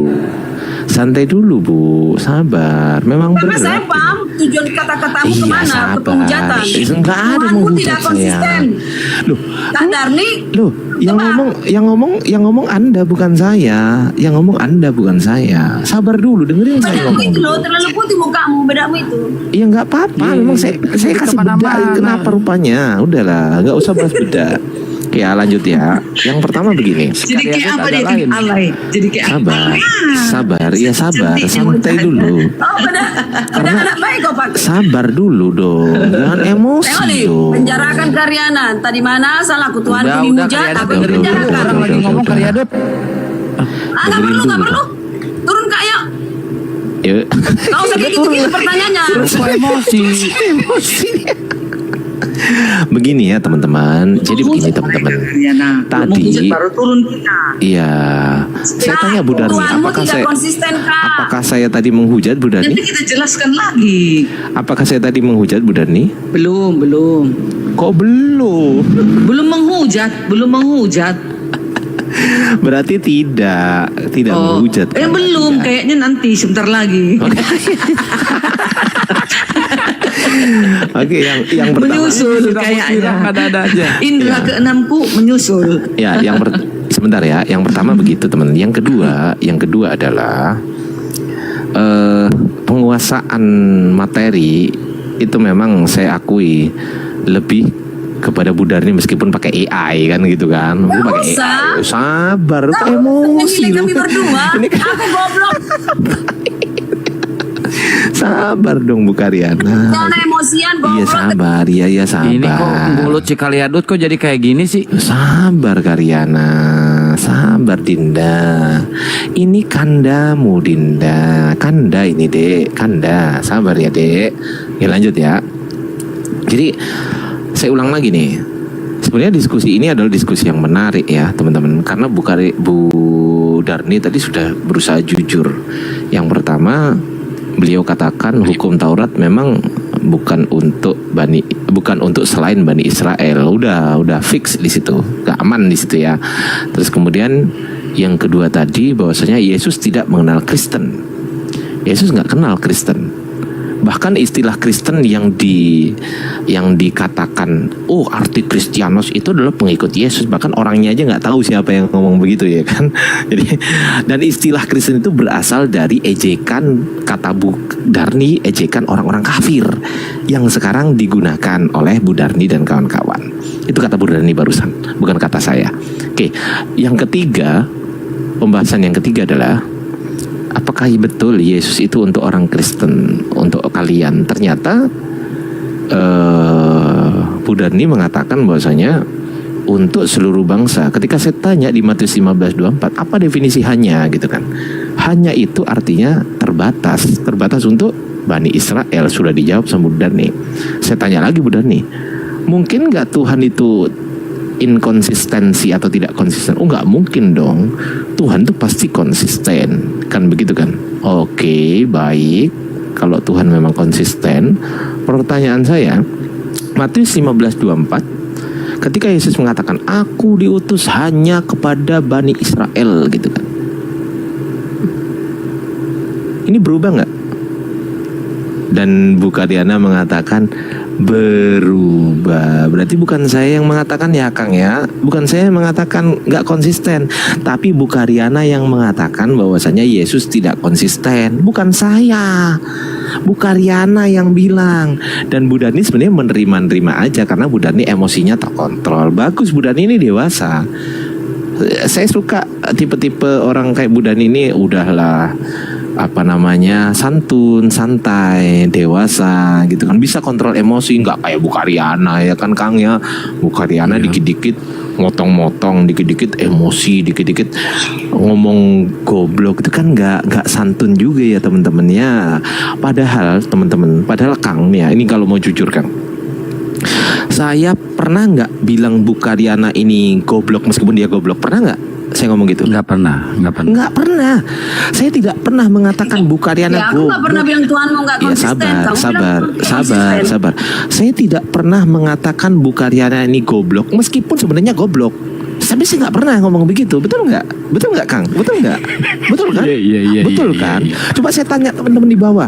Santai dulu Bu, sabar. Memang Karena saya berat. paham tujuan kata-katamu Iya, kemana, ke sabar. penghujatan. Enggak ada Tuhanmu menghujat tidak saya. konsisten. Loh, Kak Darni, Loh, yang ngomong Anda bukan saya. Yang ngomong Anda bukan saya. Sabar dulu, dengerin saya bedamu ngomong. itu loh, terlalu putih mukamu, bedamu itu. Iya nggak apa-apa. Memang saya kasih beda. Kenapa rupanya? Udahlah, nggak usah bahas beda. Ya lanjut ya. Yang pertama begini. Jadi kayak Karyadut apa ada dia lain. alay? Jadi kayak Sabar, sabar, ya sabar, santai dulu. Oh, beda anak baik kau Pak. Sabar dulu dong, jangan emosi Tengok nih, dong. penjarakan Karyana. Tadi mana salahku Tuhan Udah, dihujat, Karyadut, aku udah, penjarakan. udah, Orang lagi udah, ngomong udah. Karyadut. Nggak Dengerin perlu, nggak dulu. perlu. Turun Kak, yuk. Yuk. Kau usah kayak gitu-gitu pertanyaannya. Kok emosi? Begini ya teman-teman. Jadi begini teman-teman. Tadi- menghujat baru turun kita. Iya. Saya tanya Bu Darni, Tuhanmu apakah tidak saya konsisten, Kak. apakah saya tadi menghujat Bu Nanti Darni? kita jelaskan lagi. Apakah saya tadi menghujat Bu Darni? Belum. Kok belum? Belum menghujat. Berarti tidak menghujat. kan? Belum, Tidak. kayaknya nanti sebentar lagi. Oke, yang pertama. Menyusul kayaknya. Ada aja. Indra keenamku menyusul. Ya, sebentar ya. Yang pertama begitu, teman. Yang kedua adalah penguasaan materi itu memang saya akui lebih kepada Bu Darni meskipun pakai AI kan gitu kan. Bu pakai usah. AI. Sabar, kok Kau emosi menilai lu. kami berdua. Ini kan Aku goblok. sabar dong Bu Karyana. Jangan emosian, goblok. Iya sabar, iya sabar. Ini kok mulut si Karyadut kok jadi kayak gini sih? Sabar Karyana, sabar Dinda. Ini kandamu Dinda, kanda ini dek, kanda. Sabar ya dek. Ya lanjut ya. Jadi saya ulang lagi nih. Sebenarnya diskusi ini adalah diskusi yang menarik ya teman-teman. Karena Bu Darni tadi sudah berusaha jujur. Yang pertama beliau katakan hukum Taurat memang bukan untuk selain Bani Israel. Udah fix di situ, gak aman di situ ya. Terus kemudian yang kedua tadi bahwasanya Yesus tidak mengenal Kristen. Yesus nggak kenal Kristen. Bahkan istilah Kristen yang dikatakan, oh arti Kristianos itu adalah pengikut Yesus. Bahkan orangnya aja nggak tahu siapa yang ngomong begitu ya kan. Jadi dan istilah Kristen itu berasal dari ejekan kata Bu Darni, ejekan orang-orang kafir yang sekarang digunakan oleh Bu Darni dan kawan-kawan. Itu kata Bu Darni barusan, bukan kata saya. Oke, yang ketiga, pembahasan yang ketiga adalah apakah betul Yesus itu untuk orang Kristen, untuk kalian? Ternyata Bu Darni mengatakan bahwasanya untuk seluruh bangsa. Ketika saya tanya di Matius 15:24, apa definisi hanya gitu kan? Hanya itu artinya terbatas untuk Bani Israel. Sudah dijawab sama Bu Darni. Saya tanya lagi Bu Darni, mungkin nggak Tuhan itu inkonsistensi atau tidak konsisten? Oh nggak mungkin dong, Tuhan tuh pasti konsisten kan begitu kan? Oke baik, kalau Tuhan memang konsisten. Pertanyaan saya, Matius 15:24, ketika Yesus mengatakan aku diutus hanya kepada Bani Israel gitu kan, ini berubah nggak? Dan Bu Karyana mengatakan berubah. Berarti bukan saya yang mengatakan ya Kang ya, bukan saya yang mengatakan nggak konsisten, tapi Bu Karyana yang mengatakan bahwasanya Yesus tidak konsisten. Bukan saya, Bu Karyana yang bilang. Dan Bu Darni sebenarnya menerima aja karena Bu Darni emosinya terkontrol. Bagus, Bu Darni ini dewasa. Saya suka tipe-tipe orang kayak Bu Darni ini, udahlah santun, santai, dewasa gitu kan, bisa kontrol emosi, nggak kayak Bu Karyana ya kan Kang ya. Bu Karyana dikit-dikit motong-motong, dikit-dikit emosi, dikit-dikit ngomong goblok, itu kan nggak santun juga ya teman-teman ya. Padahal teman-teman, Kang ya, ini kalau mau jujur Kang, saya pernah nggak bilang Bu Karyana ini goblok meskipun dia goblok? Pernah nggak? saya ngomong gitu? Nggak pernah. Nggak pernah. Saya tidak pernah mengatakan Bu Karyana Ya, aku nggak pernah bilang Tuhanmu nggak Ya konsisten. Kamu sabar. bilang konsisten. Saya tidak pernah mengatakan Bu Karyana ini goblok, meskipun sebenarnya goblok. Tapi saya nggak pernah ngomong begitu, betul nggak? Betul nggak, Kang? Betul nggak? Betul kan? Betul kan? Coba saya tanya teman-teman di bawah.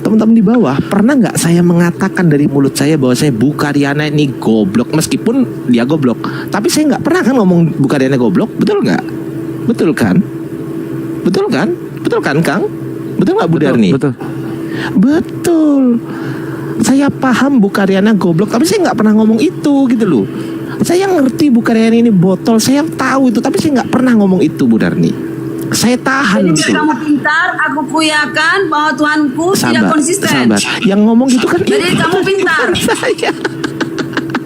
Teman-teman di bawah, pernah nggak saya mengatakan dari mulut saya bahwa saya Bu Karyana ini goblok, meskipun dia goblok? Tapi saya nggak pernah kan ngomong Bu Karyana goblok, betul nggak? Betul kan? Betul kan? Betul kan, Kang? Betul nggak, Bu Darni? Betul. Saya paham Bu Karyana goblok, tapi saya nggak pernah ngomong itu gitu loh. Saya ngerti Bu Karyana ini botol, saya tahu itu, tapi saya nggak pernah ngomong itu, Bu Darni. Saya tahan Jadi gitu. kamu pintar, aku kuyakan bahwa Tuhanku tidak konsisten. Sabar. Yang ngomong gitu kan. Jadi kamu pintar. Saya.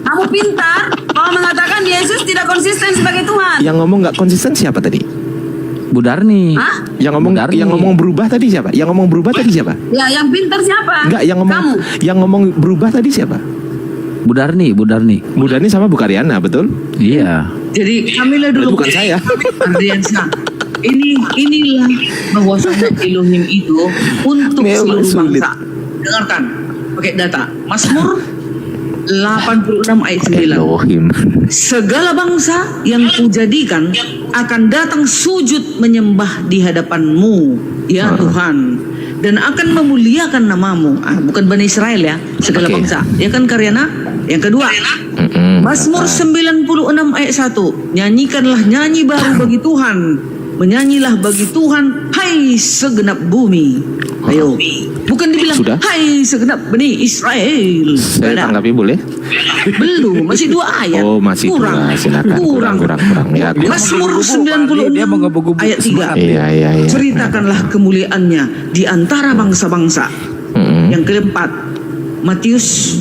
Kamu pintar, kamu mengatakan Yesus tidak konsisten sebagai Tuhan. Yang ngomong nggak konsisten siapa tadi? Bu Darni. Hah? Yang ngomong berubah tadi siapa? Yang ngomong berubah tadi siapa? Ya, yang pintar siapa? Enggak, Kamu. yang ngomong berubah tadi siapa? Bu Darni. Bu Darni sama Bu Karyana, betul? Iya. Jadi kamilah dulu. Bukan saya. Ardiansa. Inilah bahwasanya Elohim itu untuk Memang seluruh sulit. bangsa. Dengarkan, pakai data. Mazmur 86 ayat 9. Elohim. Segala bangsa yang kujadikan akan datang sujud menyembah di hadapanmu, ya Tuhan, dan akan memuliakan namamu. Bukan Bani Israel ya, segala Oke. bangsa. Ya kan, Karyana? Yang kedua, Mazmur 96 ayat 1. Nyanyikanlah nyanyi baru bagi Tuhan. Menyanyilah bagi Tuhan, hai segenap bumi. Ayo. Bukan dibilang, Sudah? hai segenap Bani Israel. Saya Ada. tanggapi boleh? Belum, masih 2 ayat. Oh, masih kurang. dua. Silakan. Kurang. Ya, kurang. Mazmur 96 Dia menggebu-gebu ayat 3. Iya. Ceritakanlah kemuliaannya di antara bangsa-bangsa. Yang keempat, Matius,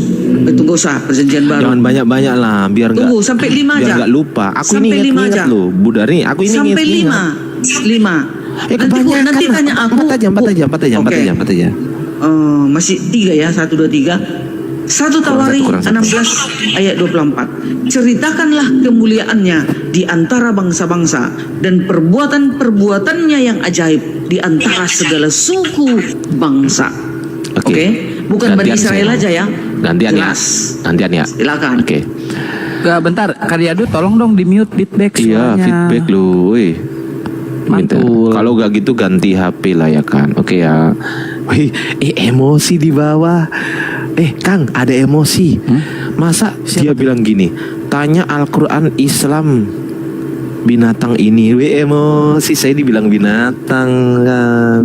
tunggu usah perjanjian baru. Jangan banyak-banyak lah, biar nggak. Tunggu sampai 5 aja. Biar nggak lupa. Aku Sampai ini 5 ingat aja. loh, Bu Darni. Aku ini Sampai ingat. 5. Kebanyakan Nanti lah. tanya aku. Empat aja. Masih 3 ya, 1, 2, 3. 1 Tawari kurang satu. 16 ayat 24. Ceritakanlah kemuliaannya di antara bangsa-bangsa dan perbuatan-perbuatannya yang ajaib di antara segala suku bangsa. Oke? Bukan Bani Gantian Israel saya. aja ya. Gantian Jelas. ya. Silakan. Oke. Bentar, Karyadu tolong dong di mute feedback Iya, suaranya. feedback lu, woi. Minta. Mantul. Kalau gak gitu ganti HP lah ya kan. Oke ya. Wih, emosi di bawah. Kang, ada emosi. Masa dia bilang gini, tanya Al-Quran Islam binatang ini. Wih, emosi, saya dibilang binatang kan.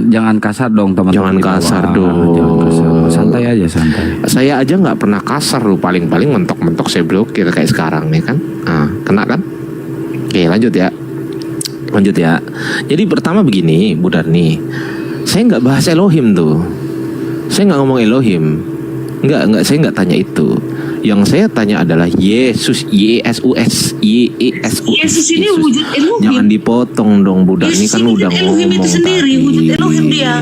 Jangan kasar dong teman-teman. Jangan di bawah. kasar dong. Jangan kasar. Santai aja, santai. Saya aja nggak pernah kasar loh, paling-paling mentok-mentok saya blokir kayak sekarang nih kan. Kena kan? Oke, lanjut ya. Jadi pertama begini, Bu Darni, saya nggak bahas Elohim tuh. Saya nggak ngomong Elohim. Nggak, saya nggak tanya itu. Yang saya tanya adalah Yesus, Yesus. Yesus ini wujud Elohim. Jangan dipotong dong, Bu Darni Yesus kan ini udah wujud Elohim ngomong itu sendiri, tadi. wujud Elohim dia.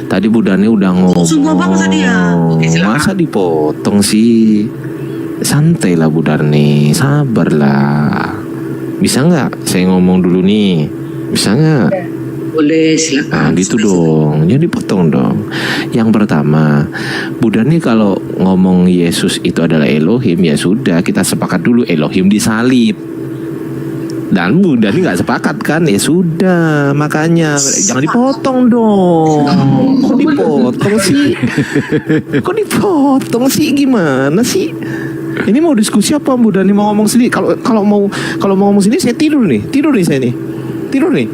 Tadi Bu Darni udah ngomong. Semua bangsa dia. Oke, silakan. Masa dipotong sih? Santai lah Bu Darni, sabarlah. Bisa nggak saya ngomong dulu nih? Bisa nggak? Boleh, silakan. Nah gitu dong, jadi potong dong. Yang pertama, Bu Darni kalau ngomong Yesus itu adalah Elohim, ya sudah kita sepakat dulu Elohim disalib. Dan Bu Darni nggak sepakat kan? Ya sudah, makanya jangan dipotong dong. Kok dipotong sih? Kok dipotong sih? Gimana sih? Ini mau diskusi apa Bu Darni mau ngomong sendiri? Kalau mau ngomong sendiri saya tidur nih saya nih. Tidur nih.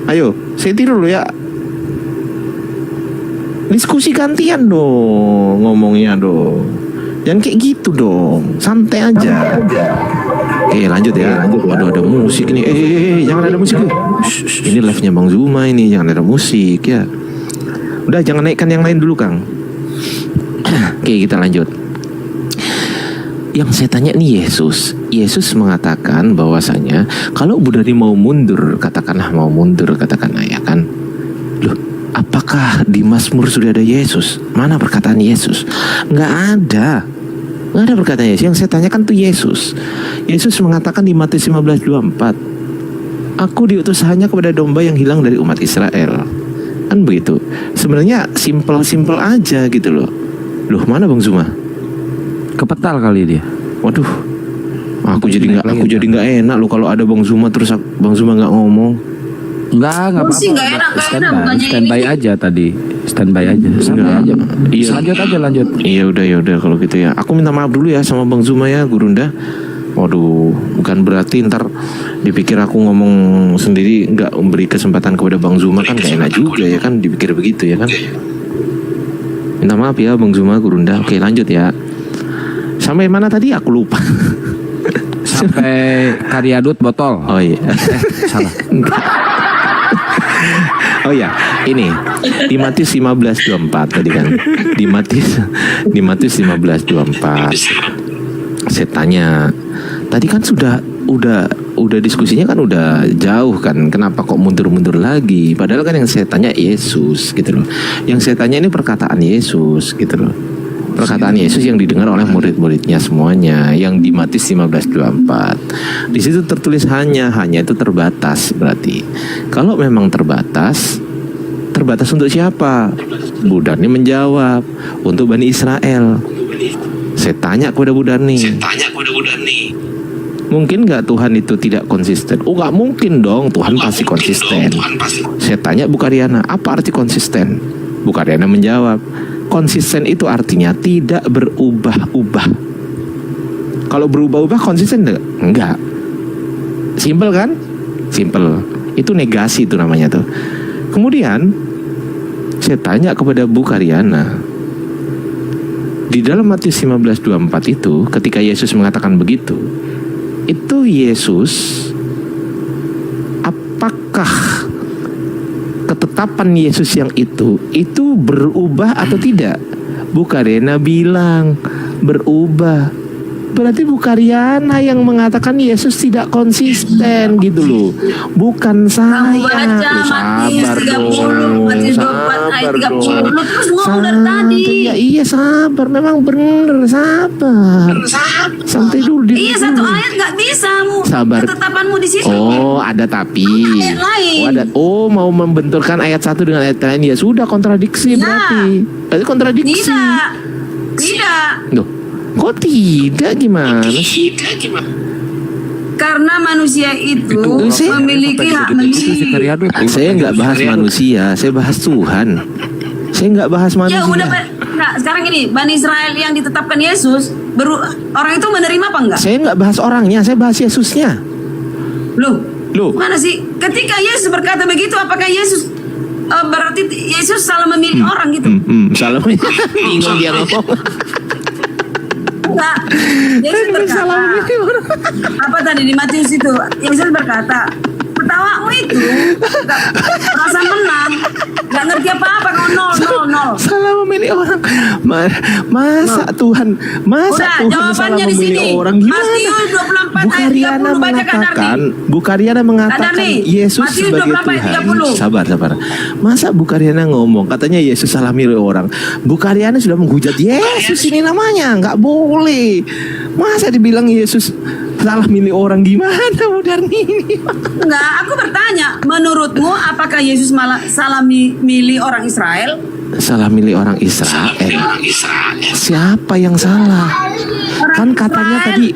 Ayo, saya tidur dulu ya. Diskusi gantian dong, ngomongnya dong. Jangan kayak gitu dong, santai aja. Oke, lanjut ya. Waduh, ada musik nih. Jangan ada musik. Ini live-nya Bang Zuma ini, jangan ada musik ya. Udah, jangan naikkan yang lain dulu, Kang. Oke, kita lanjut. Yang saya tanya nih Yesus mengatakan bahwasanya kalau Bu Darni mau mundur, katakanlah ya kan. Loh, apakah di Mazmur sudah ada Yesus? Mana perkataan Yesus? Nggak ada. Nggak ada perkataan Yesus. Yang saya tanyakan tuh Yesus. Yesus mengatakan di Matius 15:24, aku diutus hanya kepada domba yang hilang dari umat Israel. Kan begitu. Sebenarnya simple aja gitu loh. Loh, mana Bang Zuma? Kepetal kali dia. Waduh, aku jadi nggak enak loh kalau ada Bang Zuma terus Bang Zuma nggak ngomong. Enggak Oh, sih, nggak enak, bukannya Standby ini. aja tadi. Standby aja. Santai aja. Iya. Lanjut. Iya udah kalau gitu ya. Aku minta maaf dulu ya sama Bang Zuma ya, Gurunda. Waduh, bukan berarti ntar dipikir aku ngomong sendiri nggak memberi kesempatan kepada Bang Zuma, kan gak enak juga ya kan, dipikir begitu ya kan. Minta maaf ya Bang Zuma, Gurunda. Oke, lanjut ya. Sampai mana tadi aku lupa. Sampai Karyadut botol. Oh iya. Salah. Oh ya, ini di Matius 15:24 tadi kan. Di Matius 15:24. Saya tanya, tadi kan udah diskusinya kan udah jauh kan. Kenapa kok mundur-mundur lagi? Padahal kan yang saya tanya Yesus gitu loh. Yang saya tanya ini perkataan Yesus gitu loh. Perkataan Yesus yang didengar oleh murid-muridnya semuanya, yang di Matius 15:24. Di situ tertulis hanya itu terbatas berarti. Kalau memang terbatas untuk siapa? Budarni menjawab, untuk Bani Israel. Saya tanya kepada Budarni. Mungkin nggak Tuhan itu tidak konsisten? Oh, nggak mungkin dong, Tuhan pasti konsisten. Saya tanya Bu Karyana, apa arti konsisten? Bu Karyana menjawab, konsisten itu artinya tidak berubah-ubah. Kalau berubah-ubah konsisten enggak? Simple kan? Simple. Itu negasi itu namanya tuh. Kemudian saya tanya kepada Bu Karyana, di dalam Matius 15:24 itu ketika Yesus mengatakan begitu, itu Yesus, apakah ketetapan Yesus yang itu berubah atau tidak? Bu Karyana bilang berubah. Berarti Bu Karyana yang mengatakan Yesus tidak konsisten gitu loh. Bukan saya. Kamu baca Matius 30, Matius 24 ayat 30. Lu terus ngomong dari tadi. Ya, iya sabar, memang bener, sabar. Santai dulu. Iya, satu ayat nggak bisa. Sabar. Ketetapanmu di situ. Oh, ada tapi. Ayat lain. Oh, ada. Oh, mau membenturkan ayat satu dengan ayat lain, ya sudah kontradiksi Ya. berarti. Berarti kontradiksi. Tidak. Loh, kok tidak, gimana sih? Karena manusia itu saya- memiliki hak memilih. Karyadut. Saya nggak bahas manusia, saya bahas Tuhan. Saya nggak bahas Ya manusia. udah, nah sekarang gini, Bani Israel yang ditetapkan Yesus, orang itu menerima apa enggak? Saya nggak bahas orangnya, saya bahas Yesusnya. Loh, mana sih? Ketika Yesus berkata begitu, apakah Yesus berarti Yesus salah memilih orang gitu? Salah. Bingung dia ngomong. Enggak. Yesus berkata, apa tadi di Matius itu? Yesus berkata, ketawamu itu gak merasa menang, gak ngerti apa-apa, kau nol. Salah memilih orang. Masa Tuhan Udah, salah jawabannya di memilih sini. orang, gimana? Matius 24 Bu ayat Karyana 30, bacakan mengatakan, Dardi. Bu Karyana mengatakan Dardi, Yesus Matius sebagai 24 ayat Tuhan. 30. Sabar. Masa Bu Karyana ngomong katanya Yesus salah milih orang. Bu Karyana sudah menghujat Yesus ini namanya, nggak boleh. Masa dibilang Yesus salah milih orang, gimana Bu Darni ini? Enggak, aku bertanya, menurutmu apakah Yesus malah salah milih orang Israel? Salah milih orang Israel. Siapa yang salah? Kan katanya tadi.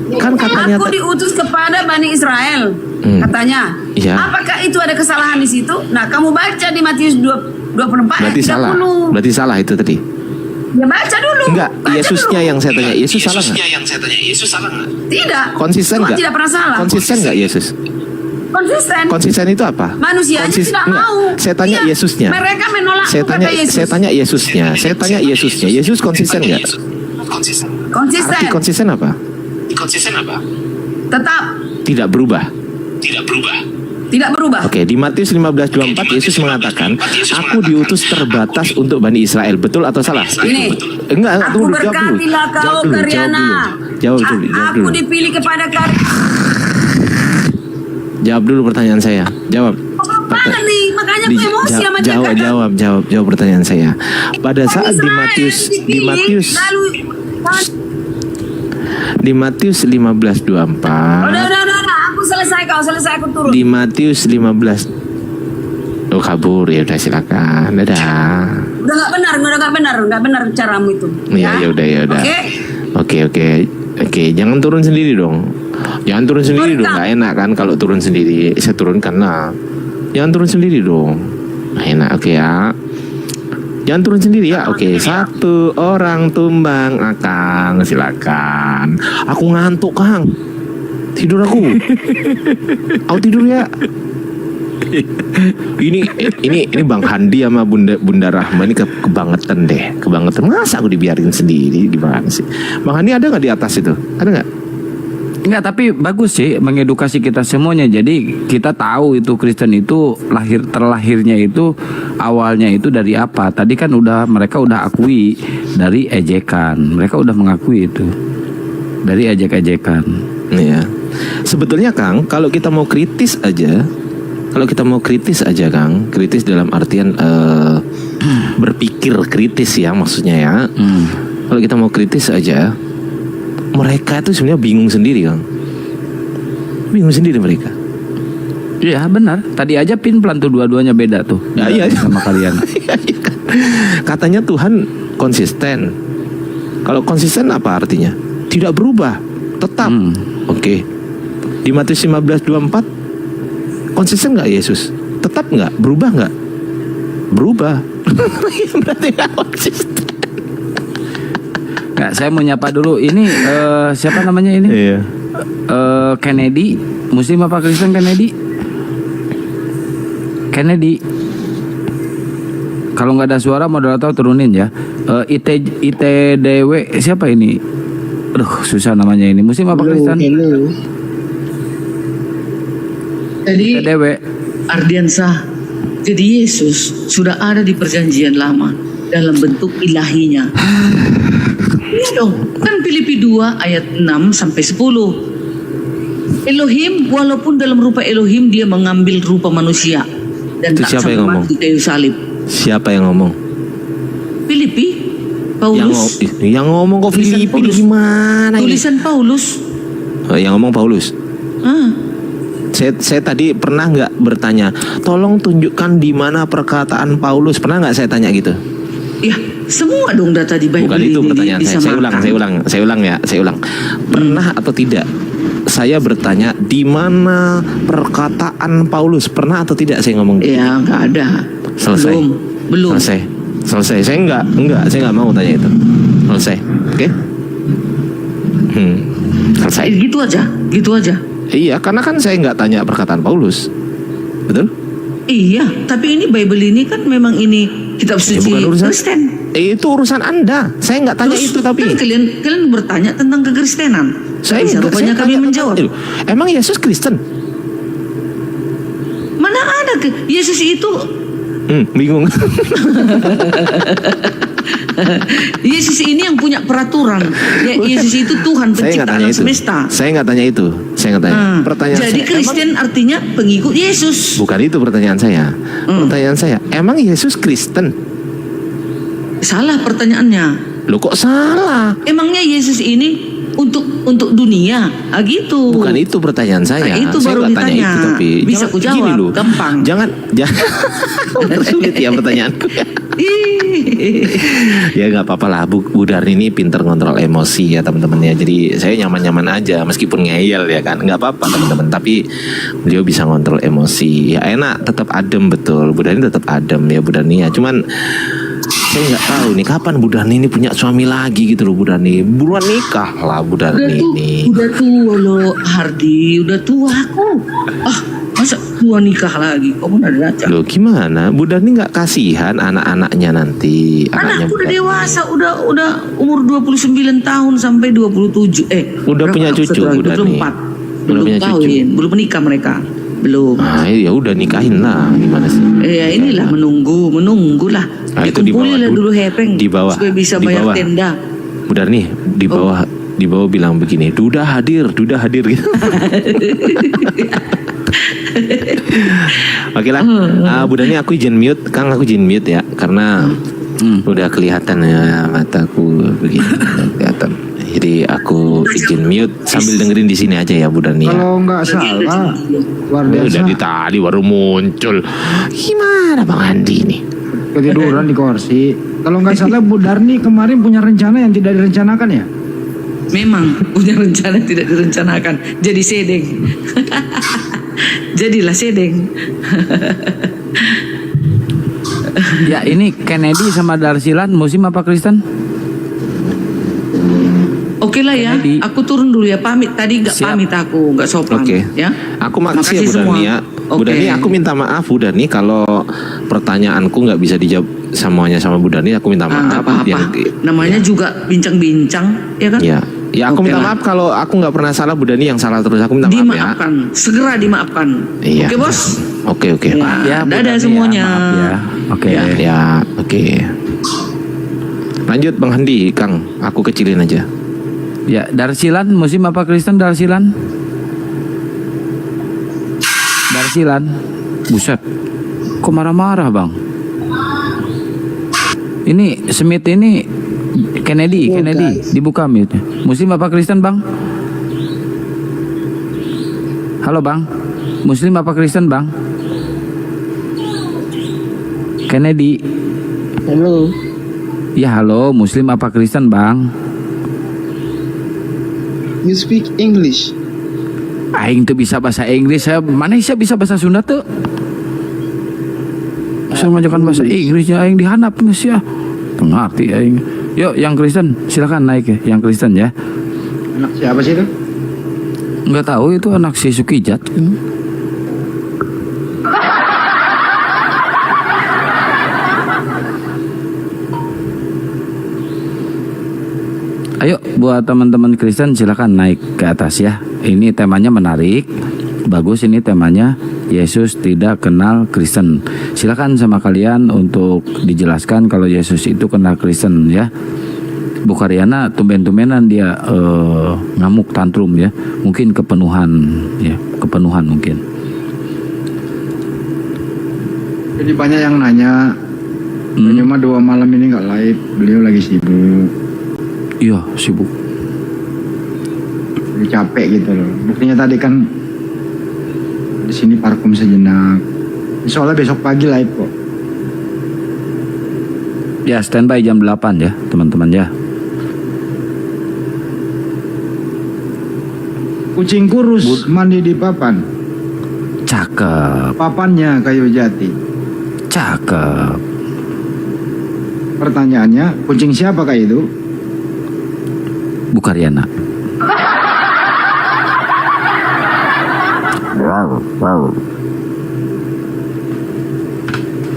Aku diutus kepada Bani Israel, katanya. Iya. Apakah itu ada kesalahan di situ? Nah, kamu baca di Matius 24 ayat Berarti 30. salah. Berarti salah itu tadi. Ya baca dulu. Enggak, Baca Yesusnya dulu. yang saya tanya. Yesus salah nggak? Tidak. Konsisten Tuhan nggak? tidak pernah salah. Konsisten nggak Yesus? Konsisten. Konsisten itu apa? Manusianya tidak enggak. mau. Saya tanya Iya, Yesusnya. Mereka menolak Saya tanya kata Yesus. Yesusnya. Yesus konsisten nggak? Konsisten. Arti konsisten apa? Tetap Tidak berubah. tidak berubah. Oke, di Matius 15:24 Yesus mengatakan, "Aku diutus terbatas untuk Bani Israel." Betul atau salah? Ini. Enggak, Aku tunggu, jawab dulu. berkatilah kau, Karyana. Jawab dulu. Aku dipilih kepada Karyana. Jawab dulu pertanyaan saya. Jawab. Banget nih, makanya aku emosi sama dia. Jawab pertanyaan saya. Pada saat di Israel Matius dipilih, lalu Di Matius 15:24. Udah. Aku selesai, aku turun. Di Matius 15. Oh, kabur ya, udah silakan. Dadah. Udah nggak benar caramu itu. Ya udah. Oke. Oke, jangan turun sendiri dong. Jangan turun sendiri dong, nggak enak kan kalau turun sendiri. Saya turunkan lah. Jangan turun sendiri dong. Nggak enak, oke ya. Jangan turun sendiri ya. Oke, 1 orang tumbang, Akang, silakan. Aku ngantuk, Kang. Tidur aku. Aku tidur ya. Ini Bang Handi sama Bunda Rahma ini kebangetan deh, kebangetan. Masa aku dibiarin sendiri, gimana sih? Bang Handi ada nggak di atas itu? Ada nggak? Enggak, tapi bagus sih mengedukasi kita semuanya. Jadi kita tahu itu Kristen itu terlahirnya itu awalnya itu dari apa. Tadi kan mereka udah akui dari ejekan. Mereka udah mengakui itu dari ejek-ejekan. Iya. Sebetulnya Kang, kalau kita mau kritis aja Kang, kritis dalam artian berpikir kritis ya maksudnya ya. Kalau kita mau kritis aja, mereka itu sebenarnya bingung sendiri, Kang. Bingung sendiri mereka. Iya benar. Tadi aja pelan tuh dua-duanya beda tuh. Iya. Sama kalian. Katanya Tuhan konsisten. Kalau konsisten apa artinya? Tidak berubah, tetap. Oke. Di Matius 15:24 konsisten nggak Yesus? Tetap nggak? Berubah nggak? Berubah. Berarti nggak konsisten. Nggak, saya mau nyapa dulu. Ini siapa namanya ini? Iya. Kennedy. Muslim apa Kristen Kennedy? Kennedy. Kalau nggak ada suara moderator turunin ya. ITDW siapa ini? Aduh, susah namanya ini. Muslim apa Kristen? Jadi ITDW. Ardiansah, jadi Yesus sudah ada di perjanjian lama dalam bentuk ilahinya. Iya dong, kan Filipi 2 ayat 6 sampai 10. Elohim, walaupun dalam rupa Elohim dia mengambil rupa manusia dan Itu tak siapa yang sampai ngomong? mati di kayu salib. Siapa yang ngomong? Filipi, Paulus, Yang ngomong kok Tulisan Filipi Paulus. gimana ini? tulisan Paulus. Yang ngomong Paulus. Saya tadi pernah nggak bertanya, tolong tunjukkan di mana perkataan Paulus. Pernah nggak saya tanya gitu? Ya, semua dong data di Bible Bukan itu ini pertanyaan saya. Saya ulang. Pernah atau tidak? Saya bertanya di mana perkataan Paulus. Pernah atau tidak saya ngomong? Ya, nggak ada. Selesai. Belum. Selesai. Saya nggak mau tanya itu. Selesai. Oke? Selesai. Gitu aja. Iya, karena kan saya nggak tanya perkataan Paulus, betul? Iya, tapi ini Bible ini kan memang ini kitab suci bukan urusan Kristen. Itu urusan Anda. Saya nggak tanya itu tapi. Kan kalian bertanya tentang kekristenan. Rupanya kami menjawab. Emang Yesus Kristen? Mana ada Yesus itu? Bingung. Yesus ini yang punya peraturan. Ya, Yesus itu Tuhan pencipta alam semesta. Saya nggak tanya itu. Pertanyaan jadi saya, Kristen artinya pengikut Yesus. Bukan itu pertanyaan saya. Pertanyaan saya, emang Yesus Kristen? Salah pertanyaannya. Loh kok salah? Emangnya Yesus ini untuk dunia? Gitu. Bukan itu pertanyaan saya. Itu saya baru nggak tanya ditanya. itu tapi Bisa ku jawab, gini loh. gampang. Jangan sulit ya pertanyaanku. Ya nggak apa-apa lah, Bu Darni ini pinter ngontrol emosi ya teman-teman ya. Jadi saya nyaman-nyaman aja meskipun ngeyel ya kan, nggak apa-apa teman-teman. Tapi beliau bisa ngontrol emosi. Ya enak, tetap adem betul. Bu Darni tetap adem ya Bu Darni ya. Cuman saya nggak tahu nih kapan Bu Darni ini punya suami lagi gitu loh Bu Darni. Buruan nikah lah Bu Darni ini. Udah tua loh Hardi, udah tua aku. Masa tua nikah lagi? Kamu ada aja. Loh gimana? Bu Darni nggak kasihan anak-anaknya nanti? Anakku udah dewasa, udah umur 29 tahun sampai 27. Udah punya cucu Bu Darni? 24. Udah Belum punya cucu? kawin, belum menikah mereka. Belum. Ya udah nikahin lah, gimana sih? Ya inilah menunggu lah. Itu di bawah Dikumpulin dulu hepeng di bawah supaya bisa di bayar bawah. tenda. Bu Darni di bawah bilang begini, Duda hadir gitu. Oke lah, Bu Darni aku izin mute, Kang aku izin mute ya, karena udah kelihatan ya mataku begini kelihatan. Jadi aku izin mute sambil dengerin di sini aja ya Bu Dani ya. Kalau nggak salah, luar biasa. Dari tadi baru muncul. Gimana Bang Andi nih? Ketiduran di kursi. Kalau nggak salah Bu Darni kemarin punya rencana yang tidak direncanakan ya? Memang punya rencana tidak direncanakan. Jadi sedeng. Jadilah sedeng. Ya ini Kennedy sama Darsilan Muslim apa Kristen? Oke lah ya, Kennedy. aku turun dulu ya, pamit. Tadi nggak Siap. pamit aku, nggak sopan. Oke. Ya. Aku makasih ya Bu semua. Dani ya. Bu Oke. Dani aku minta maaf Bu Dani kalau pertanyaanku nggak bisa dijawab semuanya sama Bu Dani, aku minta maaf. Nggak apa-apa. Yang- Namanya juga bincang-bincang, ya kan? Ya, ya aku Oke minta lah. maaf kalau aku nggak pernah salah Bu Dani yang salah terus, aku minta maaf ya. Dimaafkan, segera dimaafkan. Iya. Oke bos. Oke oke. Ya, Ya, Bu dadah Dani, semuanya. ya, maaf ya. Oke. Ya. Ya, oke. Lanjut Bang Handi, Kang, aku kecilin aja. Ya, Darsilan Muslim apa Kristen Darsilan? Darsilan. Buset. Kok marah-marah, Bang? Ini Smith ini Kennedy dibuka mute. Muslim apa Kristen, Bang? Halo, Bang. Muslim apa Kristen, Bang? Kennedy. Halo. Ya, halo, Muslim apa Kristen, Bang? You speak English. Aing tuh bisa bahasa Inggris, saya mana saya bisa bahasa Sunda tuh. Saya majukan bahasa Inggrisnya aing dihanap geus ya. Ngerti aing. Yuk yang Kristen silakan naik ya, yang Kristen ya. Anak siapa sih itu? Nggak tahu itu anak si Sukijat. Ayo buat teman-teman Kristen silakan naik ke atas ya. Ini temanya menarik, bagus ini temanya. Yesus tidak kenal Kristen. Silakan sama kalian untuk dijelaskan kalau Yesus itu kenal Kristen ya. Bu Karyana tumben-tumbenan dia ngamuk tantrum ya. Mungkin kepenuhan ya, kepenuhan mungkin. Jadi banyak yang nanya. Cuma 2 malam ini nggak live, beliau lagi sibuk. Iya sibuk. Lagi capek gitu loh. Buktinya tadi kan di sini parkum sejenak. Soalnya besok pagi live kok. Ya standby jam 8 ya teman-teman ya. Kucing kurus mandi di papan. Cakep, Papannya kayu jati. cakep. Pertanyaannya, kucing siapakah itu? Bu Karyana.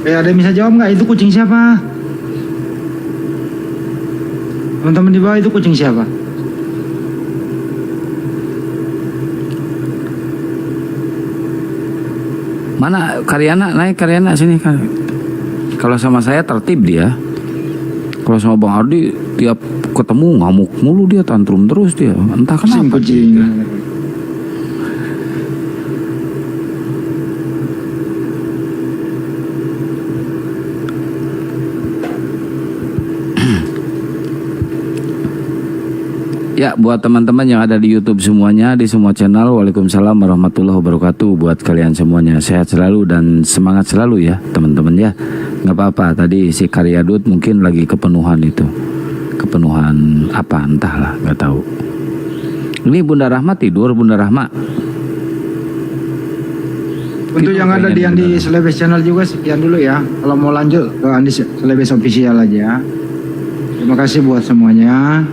Ada yang bisa jawab nggak itu kucing siapa? Teman-teman di bawah itu kucing siapa? Mana Karyana, naik Karyana sini kan. Kalau sama saya tertib dia. Kalau sama Bang Ardi tiap ketemu ngamuk mulu dia, tantrum terus dia. Entah kenapa. Kucing. Ya buat teman-teman yang ada di YouTube semuanya, di semua channel, waalaikumsalam warahmatullahi wabarakatuh. Buat kalian semuanya sehat selalu dan semangat selalu ya teman-teman ya. Nggak apa-apa, tadi si Karyadut mungkin lagi kepenuhan itu. Kepenuhan apa entahlah, nggak tahu. Ini Bunda Rahma tidur, Bunda Rahma. Untuk yang ada di Andi Selebes channel juga sekian dulu ya. Kalau mau lanjut ke Andi Selebes official aja. Terima kasih buat semuanya.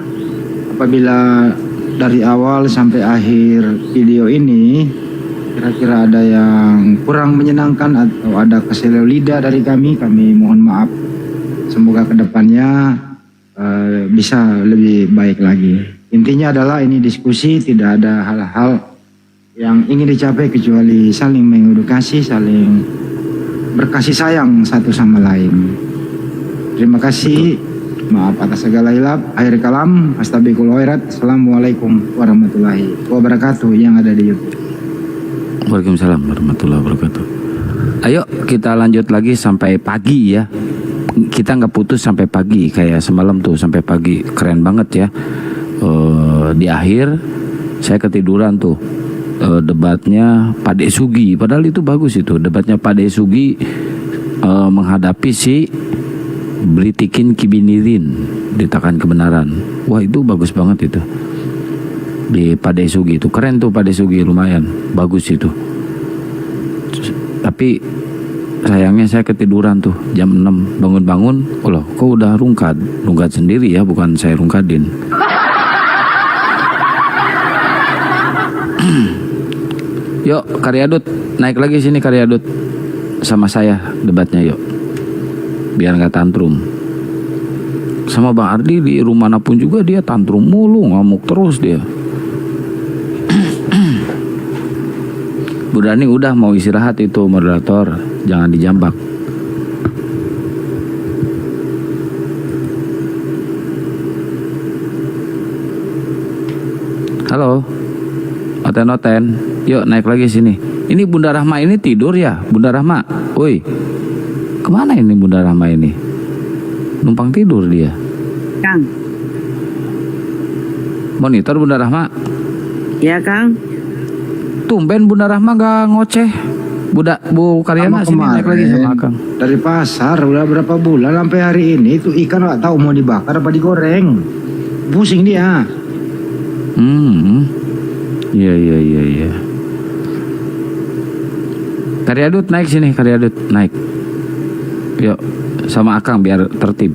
Apabila dari awal sampai akhir video ini kira-kira ada yang kurang menyenangkan atau ada keseleo lidah dari kami mohon maaf. Semoga kedepannya bisa lebih baik lagi. Intinya adalah ini diskusi, tidak ada hal-hal yang ingin dicapai kecuali saling mengedukasi, saling berkasih sayang satu sama lain. Terima kasih. Maaf atas segala hilap. Akhir kalam. Astaghfirul khairat. Assalamualaikum warahmatullahi wabarakatuh yang ada di YouTube. Waalaikumsalam warahmatullahi wabarakatuh. Ayo kita lanjut lagi sampai pagi ya. Kita nggak putus sampai pagi kayak semalam tuh sampai pagi, keren banget ya. Di akhir saya ketiduran tuh. Debatnya Pak Dek Sugi, padahal itu bagus itu debatnya Pak Dek Sugi menghadapi si Britikin Kibinirin ditakan kebenaran. Wah itu bagus banget itu di Pak Dek Sugi itu, keren tuh Pak Dek Sugi, lumayan bagus itu. Tapi sayangnya saya ketiduran tuh jam 6, bangun-bangun, oh loh kok udah rungkat sendiri ya, bukan saya rungkadin. Yuk Karyadut, naik lagi sini Karyadut sama saya debatnya yuk, biar nggak tantrum. Sama Bang Ardi di rumah manapun juga dia tantrum mulu, ngamuk terus dia. Bu Dani udah mau istirahat itu moderator, jangan dijambak. Halo, Oten, yuk naik lagi sini. Ini Bunda Rahma ini tidur ya, Bunda Rahma. Woi, kemana ini Bunda Rahma ini? Numpang tidur dia. Kang. Monitor Bunda Rahma. Ya Kang. Tumben Bunda Rahma gak ngoceh. Bu Karyana sini naik lagi sama Kang. Dari pasar udah berapa bulan sampai hari ini itu ikan nggak tahu mau dibakar apa digoreng. Pusing dia. Iya. Karyadut naik sini, Karyadut naik. Yuk sama Akang biar tertib.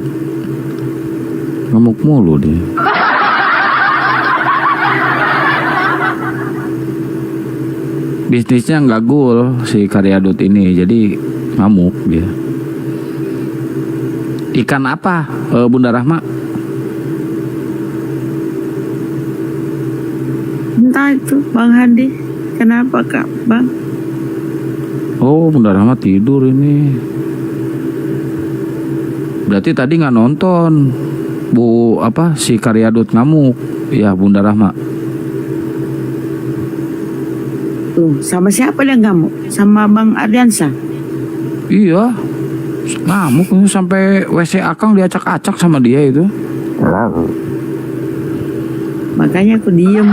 Ngemuk mulu dia. Bisnisnya nggak gul si Karyadut ini, jadi ngamuk dia. Ikan apa, Bunda Rahma? Entah itu Bang Hadi. Kenapa Kak Bang? Oh Bunda Rahma tidur ini. Berarti tadi nggak nonton si Karyadut ngamuk ya Bunda Rahma. Tuh, sama siapa dia ngamuk? Sama Bang Ardiansa? Iya, ngamuk sampai WC Akang diacak-acak sama dia itu. Makanya aku diem.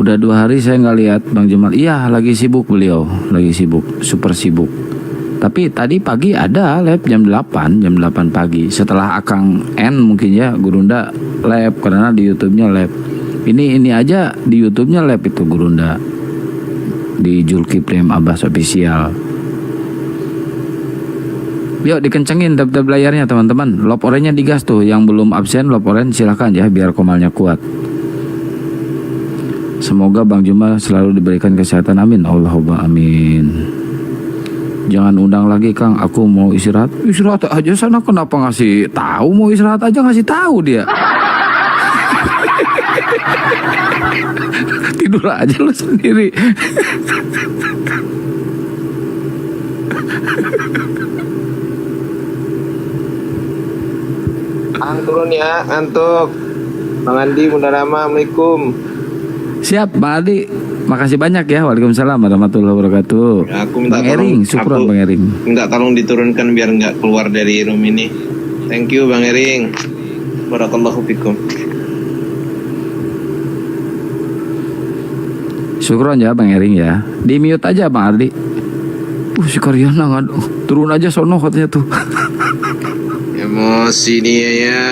Udah 2 hari saya nggak lihat Bang Jemal. Iya, lagi sibuk beliau, lagi sibuk, super sibuk. Tapi tadi pagi ada live jam 8 pagi. Setelah Akang N mungkin ya, Gurunda live karena di YouTube-nya live. Ini aja di YouTube-nya live itu Gurunda. Di Zulkifli Abbas Official. Yuk dikencengin tab-tab layarnya teman-teman. Lop orange-nya digas tuh. Yang belum absen lop orange silakan ya biar komalnya kuat. Semoga Bang Juma selalu diberikan kesehatan, amin. Allahumma amin. Jangan undang lagi Kang, aku mau istirahat. Istirahat aja sana, kenapa ngasih tahu? Mau istirahat aja ngasih tahu dia. Tidur aja lu sendiri. Turun ya, ngantuk. Bang Andi, Bunda Rama, Assalamualaikum. Siap, Bang Adi. Makasih banyak ya. Waalaikumsalam warahmatullahi wabarakatuh. Ya, aku minta Bang Ering, syukuran Bang Ering. Minta tolong diturunkan biar nggak keluar dari room ini. Thank you Bang Ering. Barakallahu fikum. Syukuran ya Bang Ering ya. Di mute aja Bang Ardi. Si Karyana nggak turun aja sono katanya tuh. Emosi dia ya.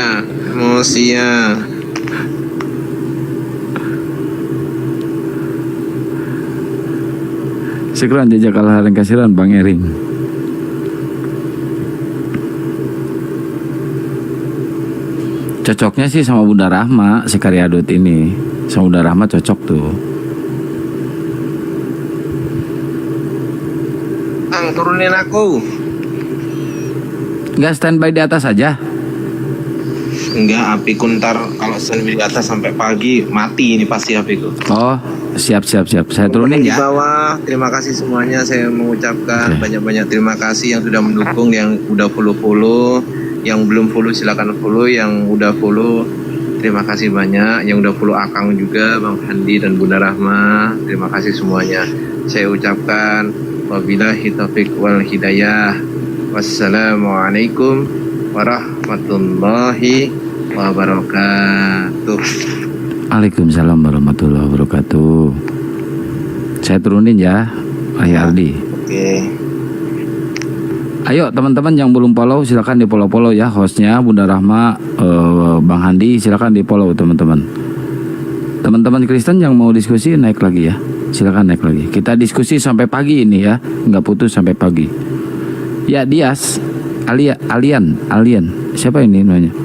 Emosi ya. Syukuran jajak kalah kasiran Bang Ering. Cocoknya sih sama Bunda Rahma si Karyadut ini. Sama Bunda Rahma cocok tuh. Turunin aku. Nggak standby di atas aja? Enggak, apiku ntar kalau standby di atas sampai pagi mati ini pasti apiku. Oh, siap. Saya turunin Di ya. bawah, terima kasih semuanya. Saya mengucapkan banyak-banyak terima kasih yang sudah mendukung, yang udah follow. Yang belum follow silakan follow, yang udah follow Terima kasih banyak yang udah follow akang juga, Bang Handi dan Bunda Rahma. Terima kasih semuanya. Saya ucapkan wabillahi taufiq wal hidayah. Wassalamualaikum warahmatullahi wabarakatuh. Waalaikumsalam warahmatullahi wabarakatuh. Saya turunin ya, Ayah Ardi. Oke. Ayo teman-teman yang belum follow silakan di follow ya, hostnya Bunda Rahma, Bang Handi, silakan di follow teman-teman. Teman-teman Kristen yang mau diskusi naik lagi ya, silakan naik lagi. Kita diskusi sampai pagi ini ya, nggak putus sampai pagi. Ya Dias, Alien, siapa ini namanya?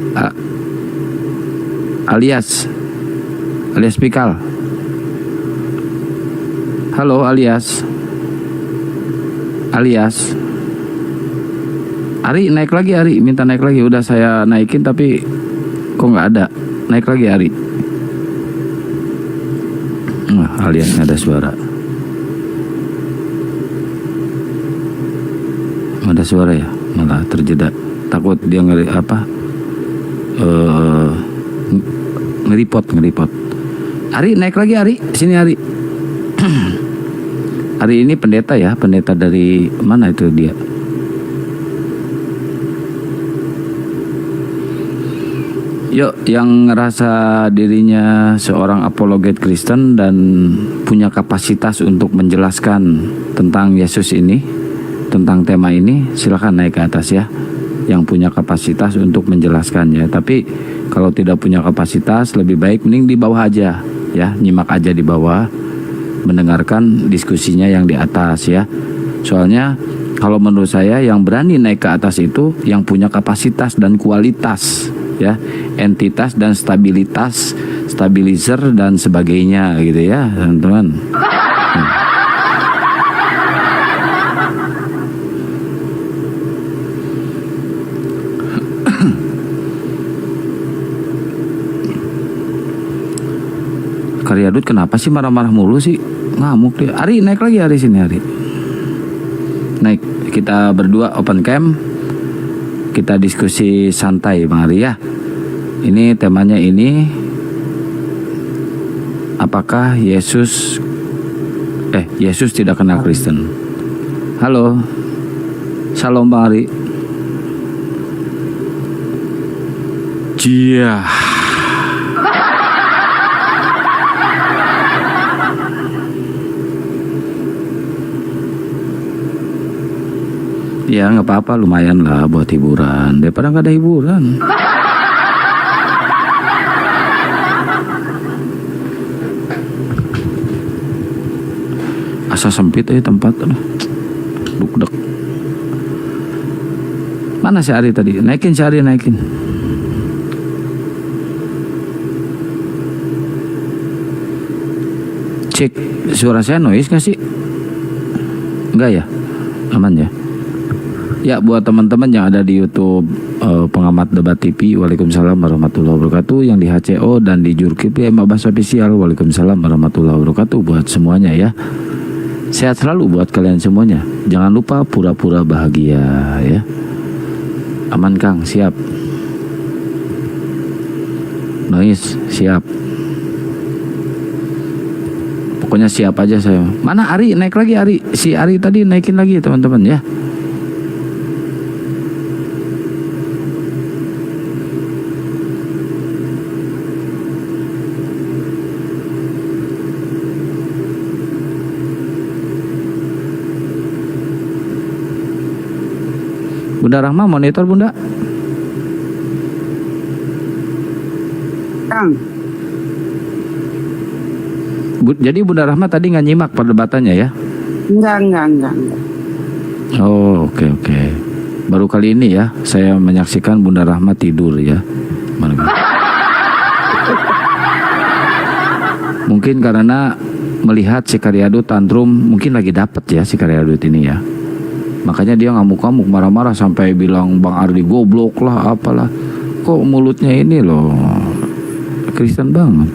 Alias Pikal. Halo Alias. Ari naik lagi, Ari minta naik lagi. Udah saya naikin tapi kok nggak ada. Naik lagi Ari. Alias nggak ada suara. Ada suara ya, malah terjeda. Takut dia ngeripot. Ari naik lagi Ari, sini Ari. Ari ini pendeta ya, pendeta dari mana itu dia? Yuk, yang ngerasa dirinya seorang apologet Kristen dan punya kapasitas untuk menjelaskan tentang Yesus ini, tentang tema ini, silakan naik ke atas ya. Yang punya kapasitas untuk menjelaskannya. Tapi kalau tidak punya kapasitas, lebih baik mending di bawah aja ya, nyimak aja di bawah, mendengarkan diskusinya yang di atas ya. Soalnya kalau menurut saya yang berani naik ke atas itu yang punya kapasitas dan kualitas ya, entitas dan stabilitas, stabilizer dan sebagainya gitu ya teman-teman. Karyadut kenapa sih marah-marah mulu sih? Ngamuk dia. Ari naik lagi, Ari sini Ari. Naik, kita berdua open cam. Kita diskusi santai Bang Ari ya. Ini temanya ini, apakah Yesus tidak kenal Kristen? Halo. Shalom Bang Ari. Cia. Ya nggak apa-apa, lumayan lah buat hiburan daripada nggak ada hiburan. Asa sempit tempat, duk-duk. Mana si Ari tadi? Naikin si Ari, naikin. Cek suara saya noise nggak sih? Enggak ya? Aman ya? Ya buat teman-teman yang ada di YouTube Pengamat Debat TV, Waalaikumsalam warahmatullahi wabarakatuh. Yang di HCO dan di Jurkip ya Mabas Official, Waalaikumsalam warahmatullahi wabarakatuh. Buat semuanya ya, sehat selalu buat kalian semuanya. Jangan lupa pura-pura bahagia ya. Aman Kang, siap. Noise, siap. Pokoknya siap aja saya. Mana Ari? Naik lagi Ari. Si Ari tadi naikin lagi teman-teman ya. Bunda Rahma monitor Bunda. Kang. Jadi Bunda Rahma tadi nggak nyimak perdebatannya ya? Enggak. Oh oke. Baru kali ini ya saya menyaksikan Bunda Rahma tidur ya. Mungkin karena melihat si Karyadut tantrum, mungkin lagi dapet ya si Karyadut ini ya. Makanya dia ngamuk-ngamuk, marah-marah sampai bilang Bang Ardi goblok lah, apalah. Kok mulutnya ini loh Kristen banget.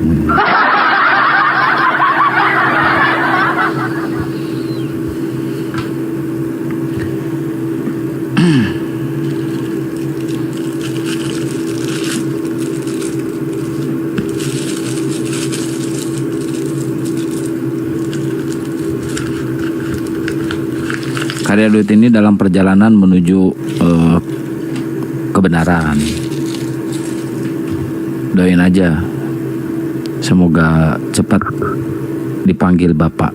Karya duit ini dalam perjalanan menuju kebenaran. Doain aja, semoga cepat dipanggil Bapak.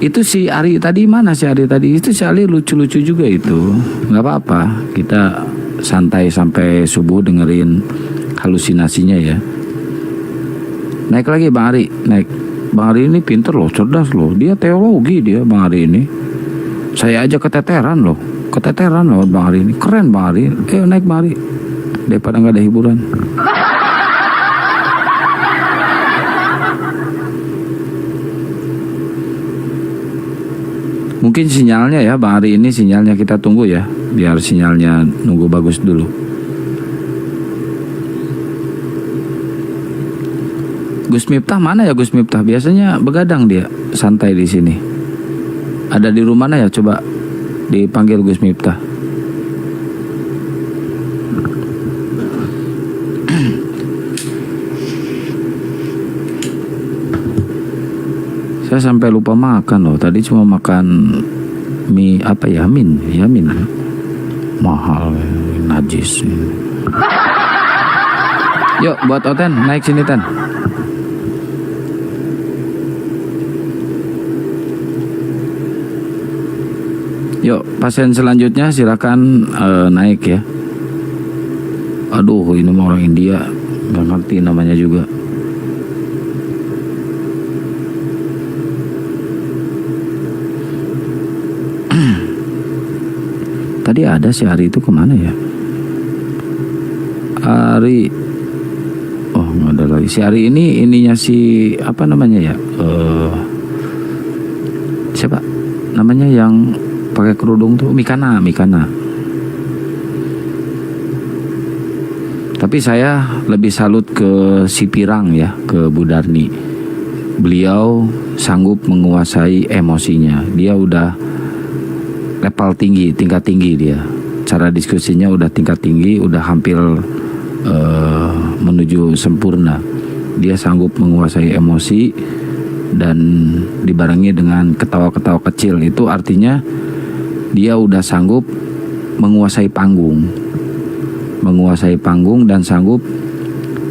Itu si Ari tadi, mana si Ari tadi? Itu si Ari lucu-lucu juga itu. Nggak apa-apa, kita santai sampai subuh dengerin halusinasinya ya. Naik lagi Bang Ari, naik. Bang Ari ini pinter loh, cerdas loh. Dia teologi dia Bang Ari ini. Saya aja keteteran loh Bang Ari ini. Keren Bang Ari. Naik Bang Ari, daripada nggak ada hiburan. Mungkin sinyalnya ya Bang Ari ini, sinyalnya kita tunggu ya, biar sinyalnya nunggu bagus dulu. Gus Miftah mana ya Gus Miftah? Biasanya begadang dia, santai di sini. Ada di rumah mana ya? Coba dipanggil Gus Miftah. Saya sampai lupa makan loh. Tadi cuma makan mie apa ya? Yamin. Mahal, najis. Yuk buat Oten, naik sini Ten. Yuk pasien selanjutnya silakan naik ya. Aduh ini mah orang India, nggak ngerti namanya juga. Tadi ada si Ari itu kemana ya? Ari, oh nggak ada lagi. Si Ari ini ininya si apa namanya ya? Siapa? Namanya yang pakai kerudung tuh Mikana. Tapi saya lebih salut ke si Pirang ya, ke Bu Darni. Beliau sanggup menguasai emosinya. Dia udah level tinggi, tingkat tinggi dia. Cara diskusinya udah tingkat tinggi, udah hampir menuju sempurna. Dia sanggup menguasai emosi dan dibarengi dengan ketawa-ketawa kecil. Itu artinya dia udah sanggup menguasai panggung dan sanggup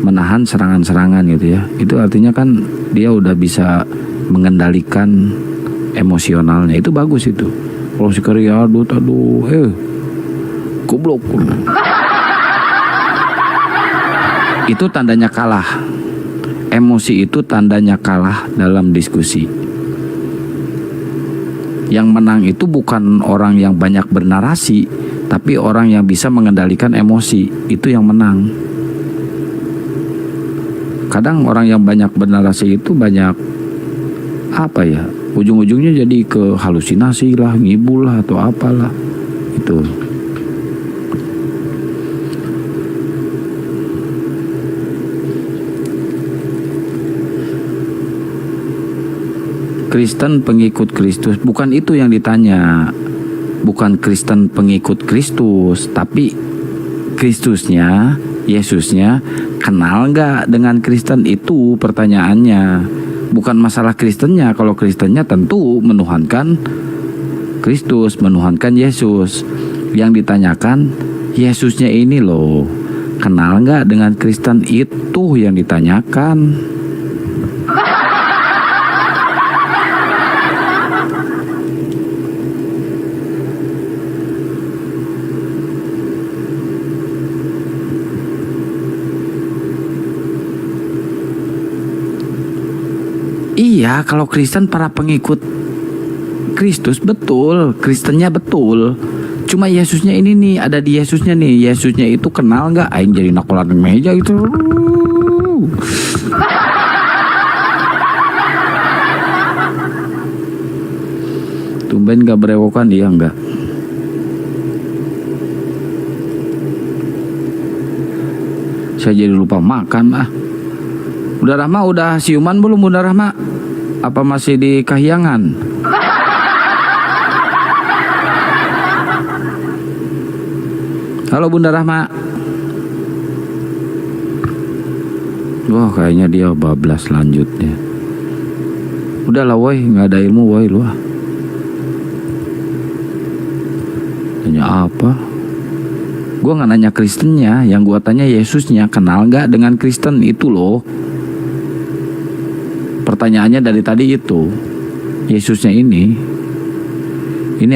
menahan serangan-serangan gitu ya. Itu artinya kan dia udah bisa mengendalikan emosionalnya. Itu bagus itu. Kalau si Karya aduh goblok. Itu tandanya kalah. Emosi itu tandanya kalah dalam diskusi. Yang menang itu bukan orang yang banyak bernarasi, tapi orang yang bisa mengendalikan emosi. Itu yang menang. Kadang orang yang banyak bernarasi itu banyak apa ya, ujung-ujungnya jadi ke halusinasi lah, ngibul lah atau apalah. Itu Kristen pengikut Kristus, bukan itu yang ditanya. Bukan Kristen pengikut Kristus, tapi Kristusnya, Yesusnya kenal nggak dengan Kristen, itu pertanyaannya. Bukan masalah Kristennya. Kalau Kristennya tentu menuhankan Kristus, menuhankan Yesus. Yang ditanyakan Yesusnya ini loh, kenal nggak dengan Kristen, itu yang ditanyakan. Iya, kalau Kristen para pengikut Kristus betul, Kristennya betul. Cuma Yesusnya ini nih, ada di Yesusnya nih. Yesusnya itu kenal nggak? Aing jadi nakolan meja gitu. Tumben nggak berewokan, iya nggak? Saya jadi lupa makan ah. Udah Rahma, udah siuman belum Bunda Rahma? Apa masih di Kahyangan? Halo Bunda Rahma. Wah kayaknya dia bablas lanjutnya. Udahlah woi, nggak ada ilmu woi lu. Tanya apa? Gua nggak nanya Kristennya, yang gua tanya Yesusnya. Kenal nggak dengan Kristen itu loh? Pertanyaannya dari tadi itu. Yesusnya ini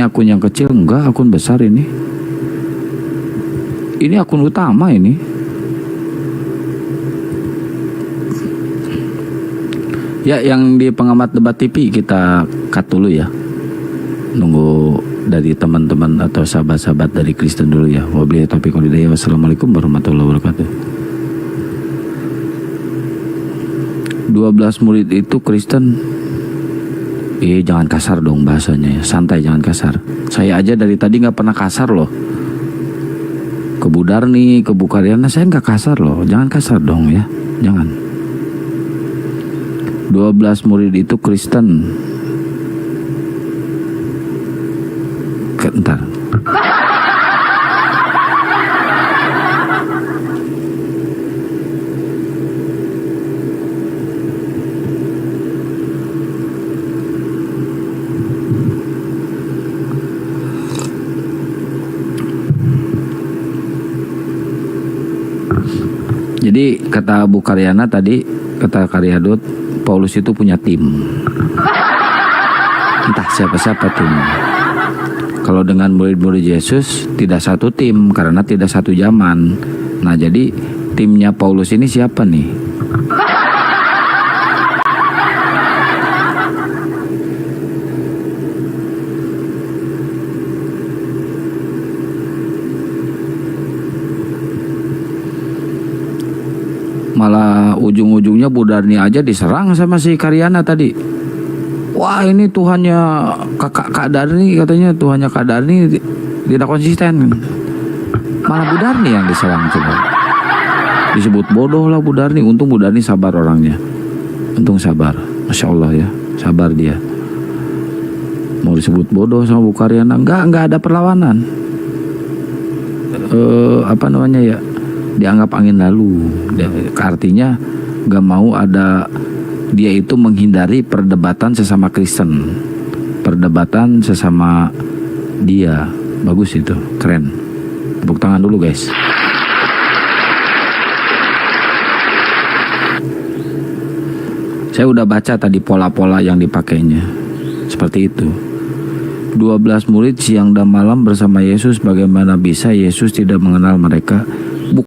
akun yang kecil enggak, akun besar ini. Ini akun utama ini. Ya, yang di pengamat debat TV kita cut dulu ya. Nunggu dari teman-teman atau sahabat-sahabat dari Kristen dulu ya. Wabillahi taufiq wal hidayah. Wassalamualaikum warahmatullahi wabarakatuh. 12 murid itu Kristen. Jangan kasar dong bahasanya ya. Santai, jangan kasar. Saya aja dari tadi nggak pernah kasar loh. Ke Bu Darni, ke Bu Karyana saya nggak kasar loh. Jangan kasar dong ya. Jangan. 12 murid itu Kristen. Ntar. Jadi kata Bu Karyana tadi, kata Karyadut, Paulus itu punya tim. Entah siapa-siapa tim. Kalau dengan murid-murid Yesus tidak satu tim karena tidak satu zaman. Nah jadi timnya Paulus ini siapa nih? Malah ujung-ujungnya Bu Darni aja diserang sama si Karyana tadi. Wah ini Tuhannya Kak Darni, katanya Tuhannya Kak Darni tidak konsisten. Malah Bu Darni yang diserang coba. Disebut bodoh lah Bu Darni. Untung Bu Darni sabar orangnya. Untung sabar. Masya Allah ya, sabar dia. Mau disebut bodoh sama Bu Karyana, enggak ada perlawanan. Apa namanya ya? Dianggap angin lalu. Artinya gak mau ada, dia itu menghindari perdebatan sesama Kristen, perdebatan sesama dia. Bagus itu, keren. Tepuk tangan dulu guys. Saya udah baca tadi pola-pola yang dipakainya. Seperti itu. 12 murid siang dan malam bersama Yesus. Bagaimana bisa Yesus tidak mengenal mereka?